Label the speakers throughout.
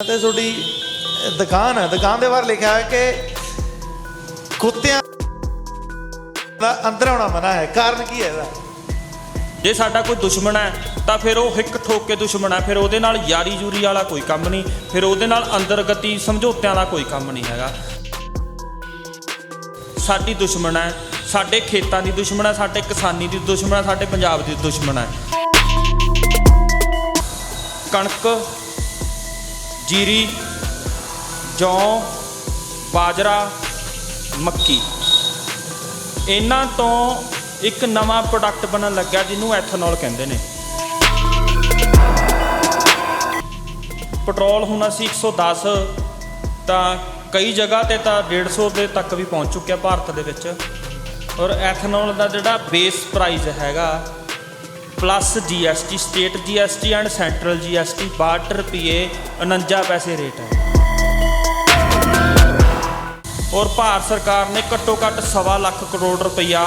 Speaker 1: थोड़ी दुकान है, दुकान के बाहर लिखा है कि कुत्तियां अंदर आना मना है। कारण की है?
Speaker 2: जे साडा कोई दुश्मन है तो फिर वो हिक ठोक के दुश्मन है, फिर ਉਹਦੇ ਨਾਲ यारी जूरी वाला कोई काम नहीं, फिर ਉਹਦੇ ਨਾਲ अंदरगति समझौत्यां वाला कोई काम नहीं हैगा। साडी दुश्मन है, साडे खेतां दी दुश्मन है, साडे किसानी दी दुश्मन है, साडे पंजाब दी दुश्मन है। कणक, जीरी, जौ, बाजरा, मक्की, इन्हां तो एक नवा प्रोडक्ट बनन लग्या जिन्होंने एथनॉल कहते हैं। पेट्रोल हुण असीं 110 तो कई जगह ते तो 150 दे तक भी पहुँच चुक्या भारत दे विच। और एथनॉल का जिहड़ा बेस प्राइस हैगा plus GST, state GST and central GST 62 रुपये 49 पैसे रेट है। और भारत सरकार ने घट्टो घट्ट 1.25 लाख करोड़ रुपया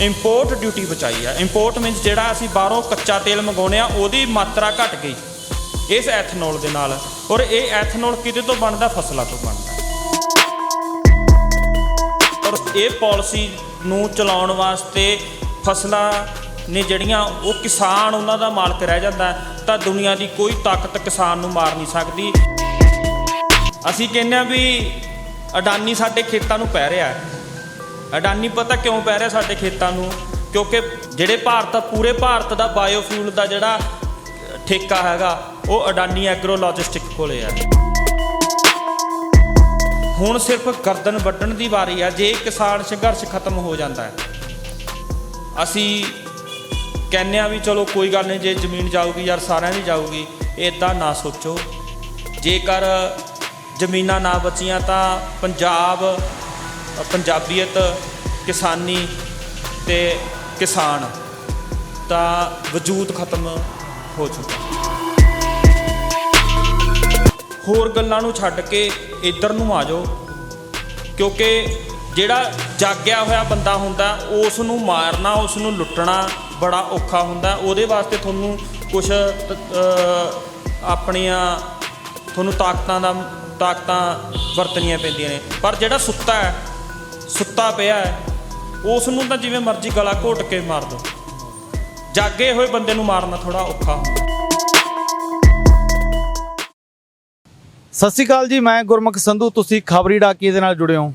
Speaker 2: इंपोर्ट ड्यूटी बचाई है। इंपोर्ट मीनस जिहड़ा असीं बाहरों कच्चा तेल मंगाउने आ उहदी मात्रा घट गई इस एथनॉल दे नाल। और ये एथनॉल किते तो बनदा? फसलों तो बनदा। और ये पॉलिसी नूं चलाउण वास्ते फसलां ने जड़ियाँ वो किसान उन्हां दा मालक रह जाता है, तो दुनिया की कोई ताकत किसान नूं मार नहीं सकती। असीं कहने आ भी अडानी साडे खेतां नूं पै रहा है। अडानी पता क्यों पै रहा साडे खेतां नूं? क्योंकि जिहड़े पूरे भारत का बायोफ्यूल का जिहड़ा ठेका हैगा वो अडानी एग्रो लॉजिस्टिक कोले है। हुण सिर्फ गर्दन वड्डण दी वारी है। जे किसान संघर्ष खत्म हो जाता है, असीं कहने भी चलो कोई गल नहीं, जे जमीन जाऊगी यार सारिਆਂ ਦੀ जाऊगी। इदां ना सोचो, जेकर जमीनां ना बचियां तो पंजाब, पंजाबीयत, किसानी ते किसान दा वजूद खत्म हो चुका। होर गल्लां नूं छड्ड के इधर नूं आ जाओ, क्योंकि जिहड़ा जाग्या होया बंदा हुंदा उस नूं मारना, उस नूं लुट्टना बड़ा औखा हुंदा। उहदे वास्ते तुहानूं कुछ अपनियां तुहानूं ताकतां वरतनियां पैंदियां ने। पर जिहड़ा सुत्ता पिया है उस नूं तां जिवें मर्जी गला घोट के मार दो, जागे होए बंदे नूं मारना थोड़ा औखा।
Speaker 1: सत श्री अकाल जी, मैं गुरमुख संधू, तुसीं खबरी डाकी दे नाल जुड़े हो।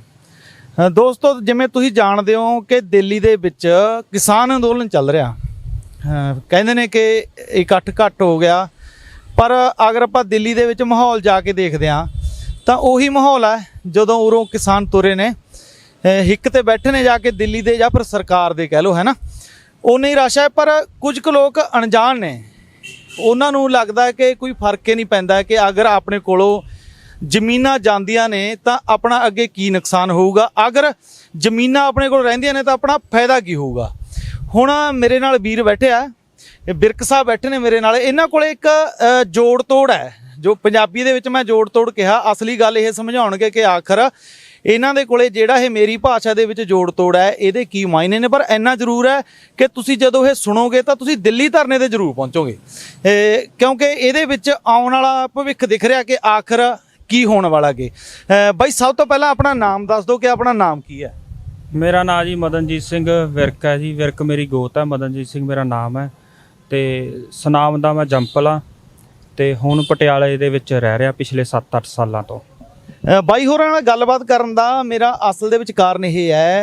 Speaker 1: दोस्तों, जिवें तुसीं जाणदे हो कि दिल्ली दे विच किसान अंदोलन चल रहा। कहंदे ने कि इकट्ठ घट हो गया, पर अगर आपां दिल्ली दे विच माहौल जाके देखदे हां तां उही माहौल है जदों उरों किसान तुरे ने, हिक ते बैठे ने जाके दिल्ली दे, जां फिर सरकार दे कह लो, है ना। उन्ना ही रश है, पर कुछ क लोग अणजाण ने। उन्हां नूं लगदा है कि कोई फर्क ही नहीं पैंदा कि अगर अपने कोलों ਜ਼ਮੀਨਾਂ ਜਾਂਦੀਆਂ ਨੇ ਤਾਂ ਆਪਣਾ ਅੱਗੇ ਕੀ ਨੁਕਸਾਨ ਹੋਊਗਾ, ਅਗਰ ਜ਼ਮੀਨਾਂ ਆਪਣੇ ਕੋਲ ਰਹਿੰਦੀਆਂ ਨੇ ਤਾਂ ਆਪਣਾ ਫਾਇਦਾ ਕੀ ਹੋਊਗਾ। ਹੁਣ ਮੇਰੇ ਨਾਲ ਵੀਰ ਬੈਠੇ ਆ, ਬਿਰਕ ਸਾਹਿਬ ਬੈਠੇ ਨੇ ਮੇਰੇ ਨਾਲ। ਇਹਨਾਂ ਕੋਲ ਇੱਕ ਜੋੜ ਤੋੜ ਹੈ, ਜੋ ਪੰਜਾਬੀ ਦੇ ਵਿੱਚ ਮੈਂ ਜੋੜ ਤੋੜ ਕਿਹਾ। ਅਸਲੀ ਗੱਲ ਇਹ ਸਮਝਾਉਣਗੇ ਕਿ ਆਖਰ ਇਹਨਾਂ ਦੇ ਕੋਲੇ ਜਿਹੜਾ ਇਹ ਮੇਰੀ ਭਾਸ਼ਾ ਦੇ ਵਿੱਚ ਜੋੜ ਤੋੜ ਹੈ ਇਹਦੇ ਕੀ ਮਾਇਨੇ ਨੇ। ਪਰ ਇੰਨਾ ਜ਼ਰੂਰ ਹੈ ਕਿ ਤੁਸੀਂ ਜਦੋਂ ਇਹ ਸੁਣੋਗੇ ਤਾਂ ਤੁਸੀਂ ਦਿੱਲੀ ਧਰਨੇ ਤੇ ਜ਼ਰੂਰ ਪਹੁੰਚੋਗੇ, ਕਿਉਂਕਿ ਇਹਦੇ ਵਿੱਚ ਆਉਣ ਵਾਲਾ ਭਵਿੱਖ ਦਿਖ ਰਿਹਾ ਕਿ ਆਖਰ की होने वाला अगे। भाई सब तो पहला अपना नाम दस दो कि अपना नाम की है?
Speaker 2: मेरा नाम जी मदनजीत सिंह विरक है जी। विरक मेरी गोत है, मदनजीत सिंह मेरा नाम है। तो सनाम दा मैं जंपल हाँ, तो हुण पटियाले दे विच रह रहा पिछले 7-8 सालों तो।
Speaker 1: बाई होरां नाल गलबात करन दा मेरा असल दे विच कारण यह है,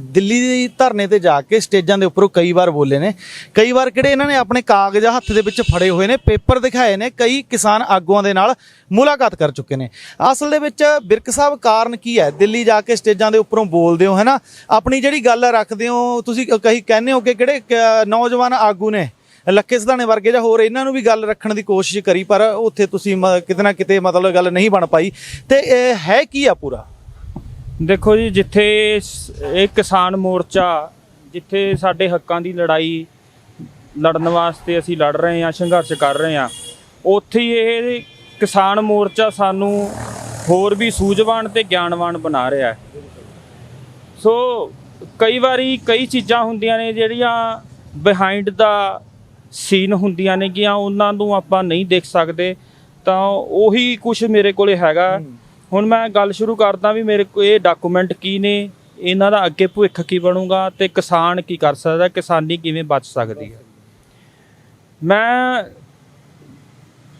Speaker 1: दिल्ली धरने ते जाके स्टेजां दे उप्परों कई बार बोले ने, कई बार किहड़े इन्हां ने अपने कागज़ हत्थ दे विच फड़े हुए ने, पेपर दिखाए ने, कई किसान आगूआं दे नाल मुलाकात कर चुके ने। असल दे विच बिरक साहब कारण की है दिल्ली जाके स्टेजां दे उप्परों बोलदे हो, है ना, अपनी जिहड़ी गल रखदे हो, तुसीं कई कहने हो कि किहड़े नौजवान आगू ने ਲੱਕੇ ਸਿਧਾਣੇ ਵਰਗੇ ਜਾਂ ਹੋਰ ਇਹਨਾਂ ਨੂੰ ਵੀ ਗੱਲ ਰੱਖਣ ਦੀ ਕੋਸ਼ਿਸ਼ ਕਰੀ, ਪਰ ਉੱਥੇ ਤੁਸੀਂ ਕਿਤੇ ਨਾ ਕਿਤੇ ਮਤਲਬ ਗੱਲ ਨਹੀਂ ਬਣ ਪਾਈ। ਤੇ ਹੈ ਕੀ ਆ ਪੂਰਾ?
Speaker 2: देखो जी, जिथे एक किसान मोर्चा, जिथे साडे हक्कां दी लड़ाई लड़न वास्ते असीं लड़ रहे हैं, संघर्ष कर रहे हैं, उत्थे ही ये किसान मोर्चा सानू होर भी सूझवान ते ज्ञानवान बना रहा है। सो कई बारी कई चीज़ां हुंदियां ने जिहड़ियां बिहाइंड दा सीन ਹੁੰਦੀਆਂ ਨੇ ਕਿ ਉਹਨਾਂ ਨੂੰ ਆਪਾਂ नहीं देख सकते, ਤਾਂ ਉਹੀ ਕੁਝ ਮੇਰੇ ਕੋਲੇ ਹੈਗਾ। ਹੁਣ ਮੈਂ ਗੱਲ ਸ਼ੁਰੂ ਕਰਦਾ ਵੀ ਮੇਰੇ ਕੋਲ ਇਹ ਡਾਕੂਮੈਂਟ ਕੀ ਨੇ, ਇਹਨਾਂ ਦਾ ਅੱਗੇ ਭਵਿੱਖ ਕੀ ਬਣੂਗਾ ਤੇ ਕਿਸਾਨ ਕੀ ਕਰ ਸਕਦਾ, ਕਿਸਾਨੀ ਕਿਵੇਂ ਬਚ ਸਕਦੀ ਹੈ। ਮੈਂ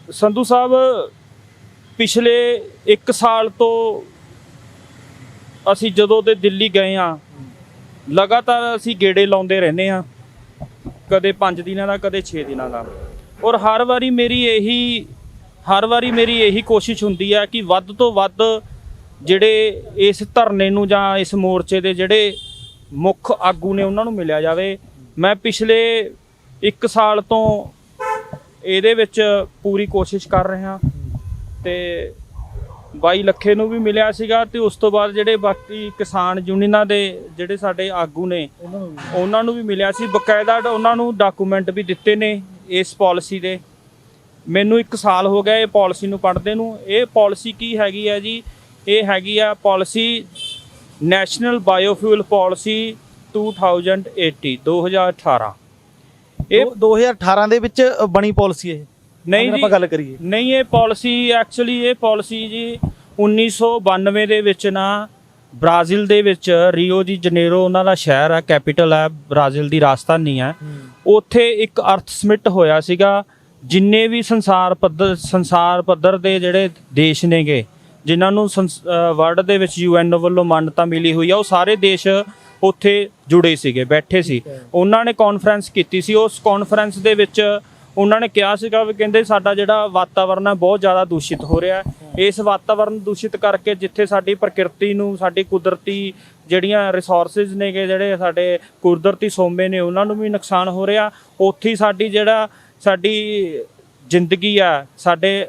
Speaker 2: ਸੰਧੂ ਸਾਹਿਬ ਪਿਛਲੇ 1 ਸਾਲ ਤੋਂ ਅਸੀਂ ਜਦੋਂ ਦੇ ਦਿੱਲੀ ਗਏ ਆ, ਲਗਾਤਾਰ ਅਸੀਂ ਗੇੜੇ ਲਾਉਂਦੇ ਰਹਿੰਦੇ ਆ, ਕਦੇ 5 ਦਿਨਾਂ ਦਾ, ਕਦੇ 6 ਦਿਨਾਂ ਦਾ। ਔਰ ਹਰ ਵਾਰੀ ਮੇਰੀ ਇਹੀ ਕੋਸ਼ਿਸ਼ ਹੁੰਦੀ ਹੈ ਕਿ ਵੱਧ ਤੋਂ ਵੱਧ ਜਿਹੜੇ ਇਸ ਧਰਨੇ ਨੂੰ ਜਾਂ ਇਸ ਮੋਰਚੇ ਦੇ ਜਿਹੜੇ ਮੁੱਖ ਆਗੂ ਨੇ ਉਹਨਾਂ ਨੂੰ ਮਿਲਿਆ ਜਾਵੇ। ਮੈਂ ਪਿਛਲੇ 1 ਸਾਲ ਤੋਂ ਇਹਦੇ ਵਿੱਚ ਪੂਰੀ ਕੋਸ਼ਿਸ਼ ਕਰ ਰਿਹਾ ਤੇ ਬਾਈ ਲੱਖੇ ਨੂੰ ਵੀ ਮਿਲਿਆ ਸੀਗਾ ਤੇ ਉਸ ਤੋਂ ਬਾਅਦ ਜਿਹੜੇ ਬਾਕੀ ਕਿਸਾਨ ਯੂਨੀਅਨਾਂ ਦੇ ਜਿਹੜੇ ਸਾਡੇ ਆਗੂ ਨੇ ਉਹਨਾਂ ਨੂੰ ਵੀ ਮਿਲਿਆ ਸੀ। ਬਕਾਇਦਾ ਉਹਨਾਂ ਨੂੰ ਡਾਕੂਮੈਂਟ ਵੀ ਦਿੱਤੇ ਨੇ ਇਸ ਪਾਲਿਸੀ ਦੇ। ਮੈਨੂੰ 1 ਸਾਲ ਹੋ ਗਿਆ ਇਹ ਪਾਲਿਸੀ ਨੂੰ ਪੜ੍ਹਦੇ ਨੂੰ। ਇਹ ਪਾਲਿਸੀ ਕੀ ਹੈਗੀ ਹੈ ਜੀ? ਇਹ ਹੈਗੀ ਆ ਪਾਲਿਸੀ ਨੈਸ਼ਨਲ ਬਾਇਓਫਿਊਲ ਪਾਲਿਸੀ 2018।
Speaker 1: ਇਹ 2018 ਦੇ ਵਿੱਚ ਬਣੀ ਪਾਲਿਸੀ ਇਹ?
Speaker 2: ਨਹੀਂ ਜੀ,
Speaker 1: ਆਪਾਂ ਗੱਲ ਕਰੀਏ
Speaker 2: ਨਹੀਂ, ਇਹ ਪਾਲਿਸੀ ਜੀ 1992 ਦੇ ਵਿੱਚ ਨਾ ਬ੍ਰਾਜ਼ੀਲ ਦੇ ਵਿੱਚ ਰੀਓ ਦੀ ਜਨੇਰੋ ਉਹਨਾਂ ਦਾ ਸ਼ਹਿਰ ਹੈ, ਕੈਪੀਟਲ ਹੈ, ਬ੍ਰਾਜ਼ੀਲ ਦੀ ਰਾਜਧਾਨੀ ਹੈ। ਉੱਥੇ ਇੱਕ ਅਰਥ ਸਮਿਟ ਹੋਇਆ ਸੀਗਾ। ਜਿੰਨੇ ਵੀ ਸੰਸਾਰ ਪੱਧਰ ਦੇ ਜਿਹੜੇ ਦੇਸ਼ ਨੇਗੇ ਜਿਨ੍ਹਾਂ ਨੂੰ ਵਰਲਡ ਦੇ ਵਿੱਚ UN ਵੱਲੋਂ ਮਾਨਤਾ ਮਿਲੀ ਹੋਈ ਆ, ਉਹ ਸਾਰੇ ਦੇਸ਼ ਉੱਥੇ ਜੁੜੇ ਸੀਗੇ, ਬੈਠੇ ਸੀ। ਉਹਨਾਂ ਨੇ ਕਾਨਫਰੰਸ ਕੀਤੀ ਸੀ। ਉਸ ਕਾਨਫਰੰਸ ਦੇ ਵਿੱਚ ਉਹਨਾਂ ਨੇ ਕਿਹਾ ਸੀਗਾ ਵੀ ਕਹਿੰਦੇ ਸਾਡਾ ਜਿਹੜਾ ਵਾਤਾਵਰਨ ਹੈ ਬਹੁਤ ਜ਼ਿਆਦਾ ਦੂਸ਼ਿਤ ਹੋ ਰਿਹਾ ਹੈ। ਇਸ ਵਾਤਾਵਰਨ ਦੂਸ਼ਿਤ ਕਰਕੇ ਜਿੱਥੇ ਸਾਡੀ ਪ੍ਰਕਿਰਤੀ ਨੂੰ, ਸਾਡੀ ਕੁਦਰਤੀ ਜਿਹੜੀਆਂ ਰਿਸੋਰਸਿਸ ਨੇਗੇ, ਜਿਹੜੇ ਸਾਡੇ ਕੁਦਰਤੀ ਸੋਮੇ ਨੇ, ਉਹਨਾਂ ਨੂੰ ਵੀ ਨੁਕਸਾਨ ਹੋ ਰਿਹਾ। ਉੱਥੇ ਹੀ ਸਾਡੀ ਜ਼ਿੰਦਗੀ ਆ, ਸਾਡੇ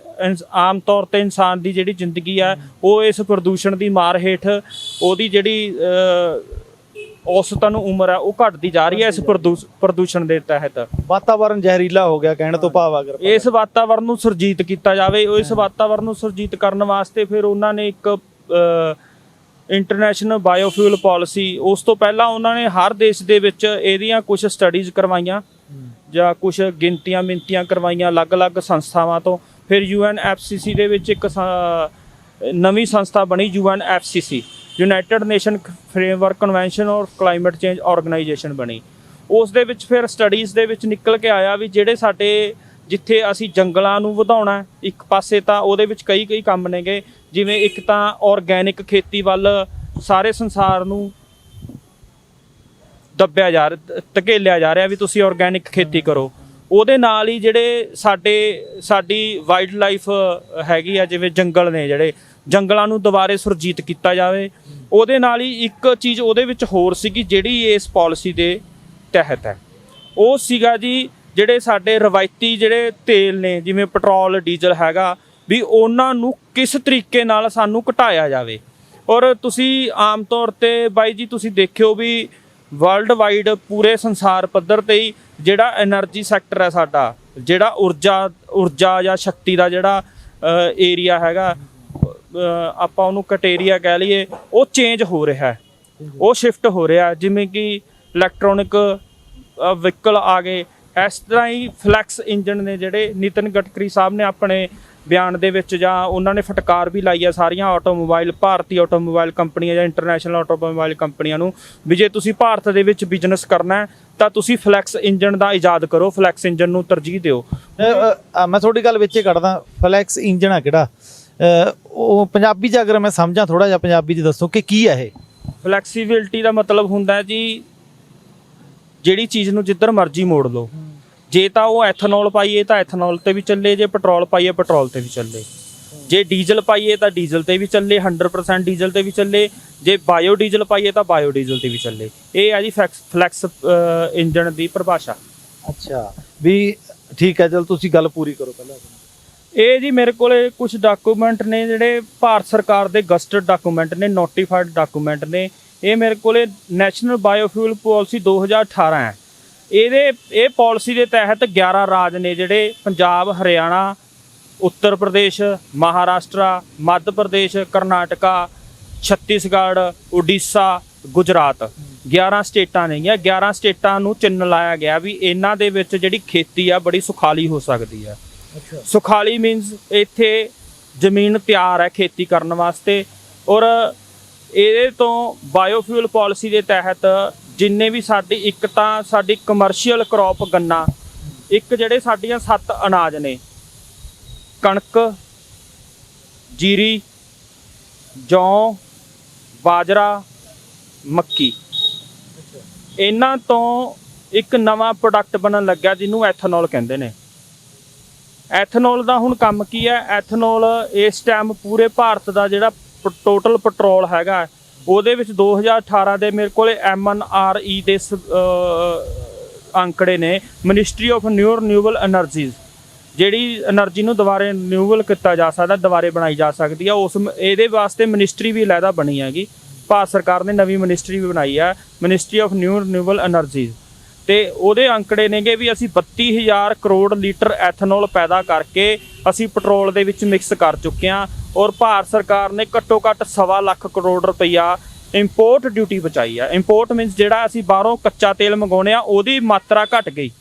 Speaker 2: ਆਮ ਤੌਰ ਤੇ ਇਨਸਾਨ ਦੀ ਜਿਹੜੀ ਜ਼ਿੰਦਗੀ ਆ ਉਹ ਇਸ ਪ੍ਰਦੂਸ਼ਣ ਦੀ ਮਾਰ ਹੇਠ ਉਹਦੀ ਜਿਹੜੀ ਔਸਤਨ ਉਮਰ ਆ ਉਹ ਘਟਦੀ ਜਾ ਰਹੀ ਹੈ ਇਸ ਪ੍ਰਦੂਸ਼ਣ ਦੇ ਤਹਿਤ। ਵਾਤਾਵਰਨ
Speaker 1: ਜ਼ਹਿਰੀਲਾ ਹੋ ਗਿਆ ਕਹਿਣ ਤੋਂ ਭਾਵ ਅਗਰ
Speaker 2: ਇਸ ਵਾਤਾਵਰਨ ਨੂੰ ਸੁਰਜੀਤ ਕੀਤਾ ਜਾਵੇ। ਇਸ ਵਾਤਾਵਰਨ ਨੂੰ ਸੁਰਜੀਤ ਕਰਨ ਵਾਸਤੇ ਫਿਰ ਉਹਨਾਂ ਨੇ ਇੱਕ ਇੰਟਰਨੈਸ਼ਨਲ ਬਾਇਓਫਿਊਲ ਪਾਲਿਸੀ, ਉਸ ਤੋਂ ਪਹਿਲਾਂ ਉਹਨਾਂ ਨੇ ਹਰ ਦੇਸ਼ ਦੇ ਵਿੱਚ ਇਹਦੀਆਂ ਕੁਝ ਸਟੱਡੀਜ਼ ਕਰਵਾਈਆਂ ਜਾਂ ਕੁਝ ਗਿਣਤੀਆਂ ਕਰਵਾਈਆਂ ਅਲੱਗ-ਅਲੱਗ ਸੰਸਥਾਵਾਂ ਤੋਂ। ਫਿਰ UNFCCC ਦੇ ਵਿੱਚ ਇੱਕ ਨਵੀਂ ਸੰਸਥਾ ਬਣੀ, UNFCCC, United nation framework convention ਔਰ ਕਲਾਈਮੇਟ ਚੇਂਜ ਆਰਗੇਨਾਈਜੇਸ਼ਨ ਬਣੀ। ਉਸ ਦੇ ਵਿੱਚ ਫਿਰ ਸਟੱਡੀਜ਼ ਦੇ ਵਿੱਚ ਨਿਕਲ ਕੇ ਆਇਆ ਵੀ ਜਿਹੜੇ ਸਾਡੇ ਜਿੱਥੇ ਅਸੀਂ ਜੰਗਲਾਂ ਨੂੰ ਵਧਾਉਣਾ ਇੱਕ ਪਾਸੇ, ਤਾਂ ਉਹਦੇ ਵਿੱਚ ਕਈ ਕੰਮ ਨੇਗੇ। ਜਿਵੇਂ ਇੱਕ ਤਾਂ ਆਰਗੈਨਿਕ ਖੇਤੀ ਵੱਲ ਸਾਰੇ ਸੰਸਾਰ ਨੂੰ ਧਕੇਲਿਆ ਜਾ ਰਿਹਾ ਵੀ ਤੁਸੀਂ ਆਰਗੈਨਿਕ ਖੇਤੀ ਕਰੋ। ਉਹਦੇ ਨਾਲ ਹੀ ਜਿਹੜੇ ਸਾਡੀ ਵਾਈਲਡ ਲਾਈਫ ਹੈਗੀ ਆ, ਜਿਵੇਂ ਜੰਗਲ ਨੇ, ਜਿਹੜੇ ਜੰਗਲਾਂ ਨੂੰ ਦੁਬਾਰੇ ਸੁਰਜੀਤ ਕੀਤਾ ਜਾਵੇ। ਉਹਦੇ ਨਾਲ ਹੀ ਇੱਕ ਚੀਜ਼ ਉਹਦੇ ਵਿੱਚ ਹੋਰ ਸੀਗੀ ਜਿਹੜੀ ਇਸ ਪਾਲਿਸੀ ਦੇ ਤਹਿਤ ਹੈ, ਉਹ ਸੀਗਾ ਜੀ ਜਿਹੜੇ ਸਾਡੇ ਰਵਾਇਤੀ ਜਿਹੜੇ ਤੇਲ ਨੇ, ਜਿਵੇਂ ਪੈਟਰੋਲ ਡੀਜ਼ਲ ਹੈਗਾ, ਵੀ ਉਹਨਾਂ ਨੂੰ ਕਿਸ ਤਰੀਕੇ ਨਾਲ ਸਾਨੂੰ ਘਟਾਇਆ ਜਾਵੇ। ਔਰ ਤੁਸੀਂ ਆਮ ਤੌਰ ਤੇ ਬਾਈ ਜੀ ਤੁਸੀਂ ਦੇਖਿਓ ਵੀ ਵਰਲਡ ਵਾਈਡ ਪੂਰੇ ਸੰਸਾਰ ਪੱਧਰ ਤੇ ਹੀ ਜਿਹੜਾ ਐਨਰਜੀ ਸੈਕਟਰ ਹੈ ਸਾਡਾ, ਜਿਹੜਾ ਊਰਜਾ ਜਾਂ ਸ਼ਕਤੀ ਦਾ ਜਿਹੜਾ ਏਰੀਆ ਹੈਗਾ, ਆਪਾਂ ਉਹਨੂੰ ਕਟੇਰੀਆ ਕਹਿ ਲਈਏ, ਉਹ ਚੇਂਜ ਹੋ ਰਿਹਾ ਹੈ, ਉਹ ਸ਼ਿਫਟ ਹੋ ਰਿਹਾ। ਜਿਵੇਂ ਕਿ ਇਲੈਕਟ੍ਰੋਨਿਕ ਵਹੀਕਲ ਆ ਗਏ, ਇਸ ਤਰ੍ਹਾਂ ਹੀ ਫਲੈਕਸ ਇੰਜਨ ਨੇ ਜਿਹੜੇ ਨਿਤਨ ਗਡਕਰੀ ਸਾਹਿਬ ਨੇ ਆਪਣੇ ਬਿਆਨ ਦੇ ਵਿੱਚ, ਜਾਂ ਉਹਨਾਂ ਨੇ ਫਟਕਾਰ ਵੀ ਲਾਈ ਆ ਸਾਰੀਆਂ ਭਾਰਤੀ ਆਟੋਮੋਬਾਈਲ ਕੰਪਨੀਆਂ ਜਾਂ ਇੰਟਰਨੈਸ਼ਨਲ ਆਟੋਮੋਬਾਈਲ ਕੰਪਨੀਆਂ ਨੂੰ, ਵੀ ਜੇ ਤੁਸੀਂ ਭਾਰਤ ਦੇ ਵਿੱਚ ਬਿਜ਼ਨਸ ਕਰਨਾ ਹੈ ਤਾਂ ਤੁਸੀਂ ਫਲੈਕਸ ਇੰਜਨ ਦਾ ਇਜਾਦ ਕਰੋ, ਫਲੈਕਸ ਇੰਜਨ ਨੂੰ ਤਰਜੀਹ ਦਿਓ।
Speaker 1: ਮੈਂ ਤੁਹਾਡੀ ਗੱਲ ਵਿੱਚ ਕੱਢਦਾ, ਫਲੈਕਸ ਇੰਜਨ ਆ ਕਿਹੜਾ, ਉਹ ਪੰਜਾਬੀ 'ਚ ਅਗਰ ਮੈਂ ਸਮਝਾਂ ਥੋੜ੍ਹਾ ਜਿਹਾ ਪੰਜਾਬੀ 'ਚ ਦੱਸੋ ਕਿ ਕੀ ਹੈ ਇਹ?
Speaker 2: ਫਲੈਕਸੀਬਿਲਿਟੀ ਦਾ ਮਤਲਬ ਹੁੰਦਾ ਜੀ ਜਿਹੜੀ ਚੀਜ਼ ਨੂੰ ਜਿੱਧਰ ਮਰਜ਼ੀ ਮੋੜ ਲਓ। ਜੇ ਤਾਂ ਉਹ ਐਥਨੋਲ ਪਾਈਏ ਤਾਂ ਐਥਨੋਲ ਤੇ ਵੀ ਚੱਲੇ, ਜੇ ਪੈਟਰੋਲ ਪਾਈਏ ਪੈਟਰੋਲ ਤੇ ਵੀ ਚੱਲੇ, ਜੇ ਡੀਜ਼ਲ ਪਾਈਏ ਤਾਂ ਡੀਜ਼ਲ ਤੇ ਵੀ ਚੱਲੇ, 100% ਡੀਜ਼ਲ ਤੇ ਵੀ ਚੱਲੇ, ਜੇ ਬਾਇਓ ਡੀਜ਼ਲ ਪਾਈਏ ਤਾਂ ਬਾਇਓ ਡੀਜ਼ਲ ਤੇ ਵੀ ਚੱਲੇ। ਇਹ ਆ ਜੀ ਫਲੈਕਸ ਇੰਜਨ ਦੀ ਪਰਿਭਾਸ਼ਾ।
Speaker 1: ਅੱਛਾ, ਵੀ ਠੀਕ ਹੈ, ਚਲ ਤੁਸੀਂ ਗੱਲ ਪੂਰੀ ਕਰੋ ਪਹਿਲਾਂ।
Speaker 2: ਇਹ ਜੀ ਮੇਰੇ ਕੋਲੇ ਕੁਝ ਡਾਕੂਮੈਂਟ ਨੇ ਜਿਹੜੇ ਭਾਰਤ ਸਰਕਾਰ ਦੇ ਗਜ਼ਟਡ ਡਾਕੂਮੈਂਟ ਨੇ, ਨੋਟੀਫਾਈਡ ਡਾਕੂਮੈਂਟ ਨੇ। ਇਹ ਮੇਰੇ ਕੋਲੇ ਨੈਸ਼ਨਲ ਬਾਇਓਫਿਊਲ ਪਾਲਿਸੀ 2018 ਹੈ। ਇਹ ਪਾਲਿਸੀ ਦੇ ਤਹਿਤ 11 ਰਾਜ ਨੇ ਜਿਹੜੇ ਪੰਜਾਬ, ਹਰਿਆਣਾ, ਉੱਤਰ ਪ੍ਰਦੇਸ਼, ਮਹਾਰਾਸ਼ਟਰਾ, ਮੱਧ ਪ੍ਰਦੇਸ਼, ਕਰਨਾਟਕਾ, ਛੱਤੀਸਗੜ੍ਹ, ਉੜੀਸਾ, ਗੁਜਰਾਤ, 11 ਸਟੇਟਾਂ ਨੇਗੀਆਂ। 11 ਸਟੇਟਾਂ ਨੂੰ ਚਿੰਨ੍ਹ ਲਾਇਆ ਗਿਆ ਵੀ ਇਹਨਾਂ ਦੇ ਵਿੱਚ ਜਿਹੜੀ ਖੇਤੀ ਆ ਬੜੀ ਸੁਖਾਲੀ ਹੋ ਸਕਦੀ ਆ। ਸੁਖਾਲੀ ਮੀਨਸ ਇੱਥੇ ਜ਼ਮੀਨ ਤਿਆਰ ਹੈ ਖੇਤੀ ਕਰਨ ਵਾਸਤੇ। ਔਰ ਇਹਦੇ ਤੋਂ ਬਾਇਓਫਿਊਲ ਪਾਲਿਸੀ ਦੇ ਤਹਿਤ ਜਿੰਨੇ ਵੀ ਸਾਡੀ ਇੱਕ ਤਾਂ ਸਾਡੀ ਕਮਰਸ਼ੀਅਲ ਕ੍ਰੌਪ ਗੰਨਾ, ਇੱਕ ਜਿਹੜੇ ਸਾਡੀਆਂ 7 ਅਨਾਜ ਨੇ ਕਣਕ, ਜੀਰੀ, ਜੌਂ, ਬਾਜਰਾ, ਮੱਕੀ, ਇਹਨਾਂ ਤੋਂ ਇੱਕ ਨਵਾਂ ਪ੍ਰੋਡਕਟ ਬਣਨ ਲੱਗਾ ਜਿਹਨੂੰ ਐਥਨੋਲ ਕਹਿੰਦੇ ਨੇ। ਐਥਨੋਲ ਦਾ ਹੁਣ ਕੰਮ ਕੀ ਹੈ? ਐਥਨੋਲ ਇਸ ਟਾਈਮ ਪੂਰੇ ਭਾਰਤ ਦਾ ਜਿਹੜਾ ਟੋਟਲ ਪੈਟਰੋਲ ਹੈਗਾ ਉਹਦੇ ਵਿੱਚ 2018 ਦੇ ਮੇਰੇ ਕੋਲੇ MNRE ਦੇ ਅੰਕੜੇ ਨੇ, ਮਿਨਿਸਟਰੀ ਆਫ ਨਿਊ ਰਿਨਿਊਬਲ ਐਨਰਜੀਜ਼, ਜਿਹੜੀ એનર્ਜੀ ਨੂੰ ਦੁਬਾਰੇ ਰਿਨਿਊਬਲ ਕੀਤਾ ਜਾ ਸਕਦਾ, ਦੁਬਾਰੇ ਬਣਾਈ ਜਾ ਸਕਦੀ ਆ, ਉਸ ਇਹਦੇ ਵਾਸਤੇ ਮਿਨਿਸਟਰੀ ਵੀ ਅਲੱਗਾ ਬਣੀ ਹੈਗੀ। ਭਾਰਤ ਸਰਕਾਰ ਨੇ ਨਵੀਂ ਮਿਨਿਸਟਰੀ ਵੀ ਬਣਾਈ ਆ, ਮਿਨਿਸਟਰੀ ਆਫ ਨਿਊ ਰਿਨਿਊਬਲ ਐਨਰਜੀਜ਼, ਤੇ ਉਹਦੇ ਅੰਕੜੇ ਨੇਗੇ ਵੀ ਅਸੀਂ 32,000 ਕਰੋੜ ਲੀਟਰ ਐਥਨੋਲ ਪੈਦਾ ਕਰਕੇ ਅਸੀਂ ਪੈਟਰੋਲ ਦੇ ਵਿੱਚ ਮਿਕਸ ਕਰ ਚੁੱਕੇ ਹਾਂ। ਔਰ ਭਾਰਤ ਸਰਕਾਰ ਨੇ ਘੱਟੋ ਘੱਟ 1.25 ਲੱਖ ਕਰੋੜ ਰੁਪਈਆ ਇੰਪੋਰਟ ਡਿਊਟੀ ਬਚਾਈ ਆ। ਇੰਪੋਰਟ ਮੀਨਸ ਜਿਹੜਾ ਅਸੀਂ ਬਾਹਰੋਂ ਕੱਚਾ ਤੇਲ ਮੰਗਾਉਂਦੇ ਆ ਉਹਦੀ ਮਾਤਰਾ ਘਟ ਗਈ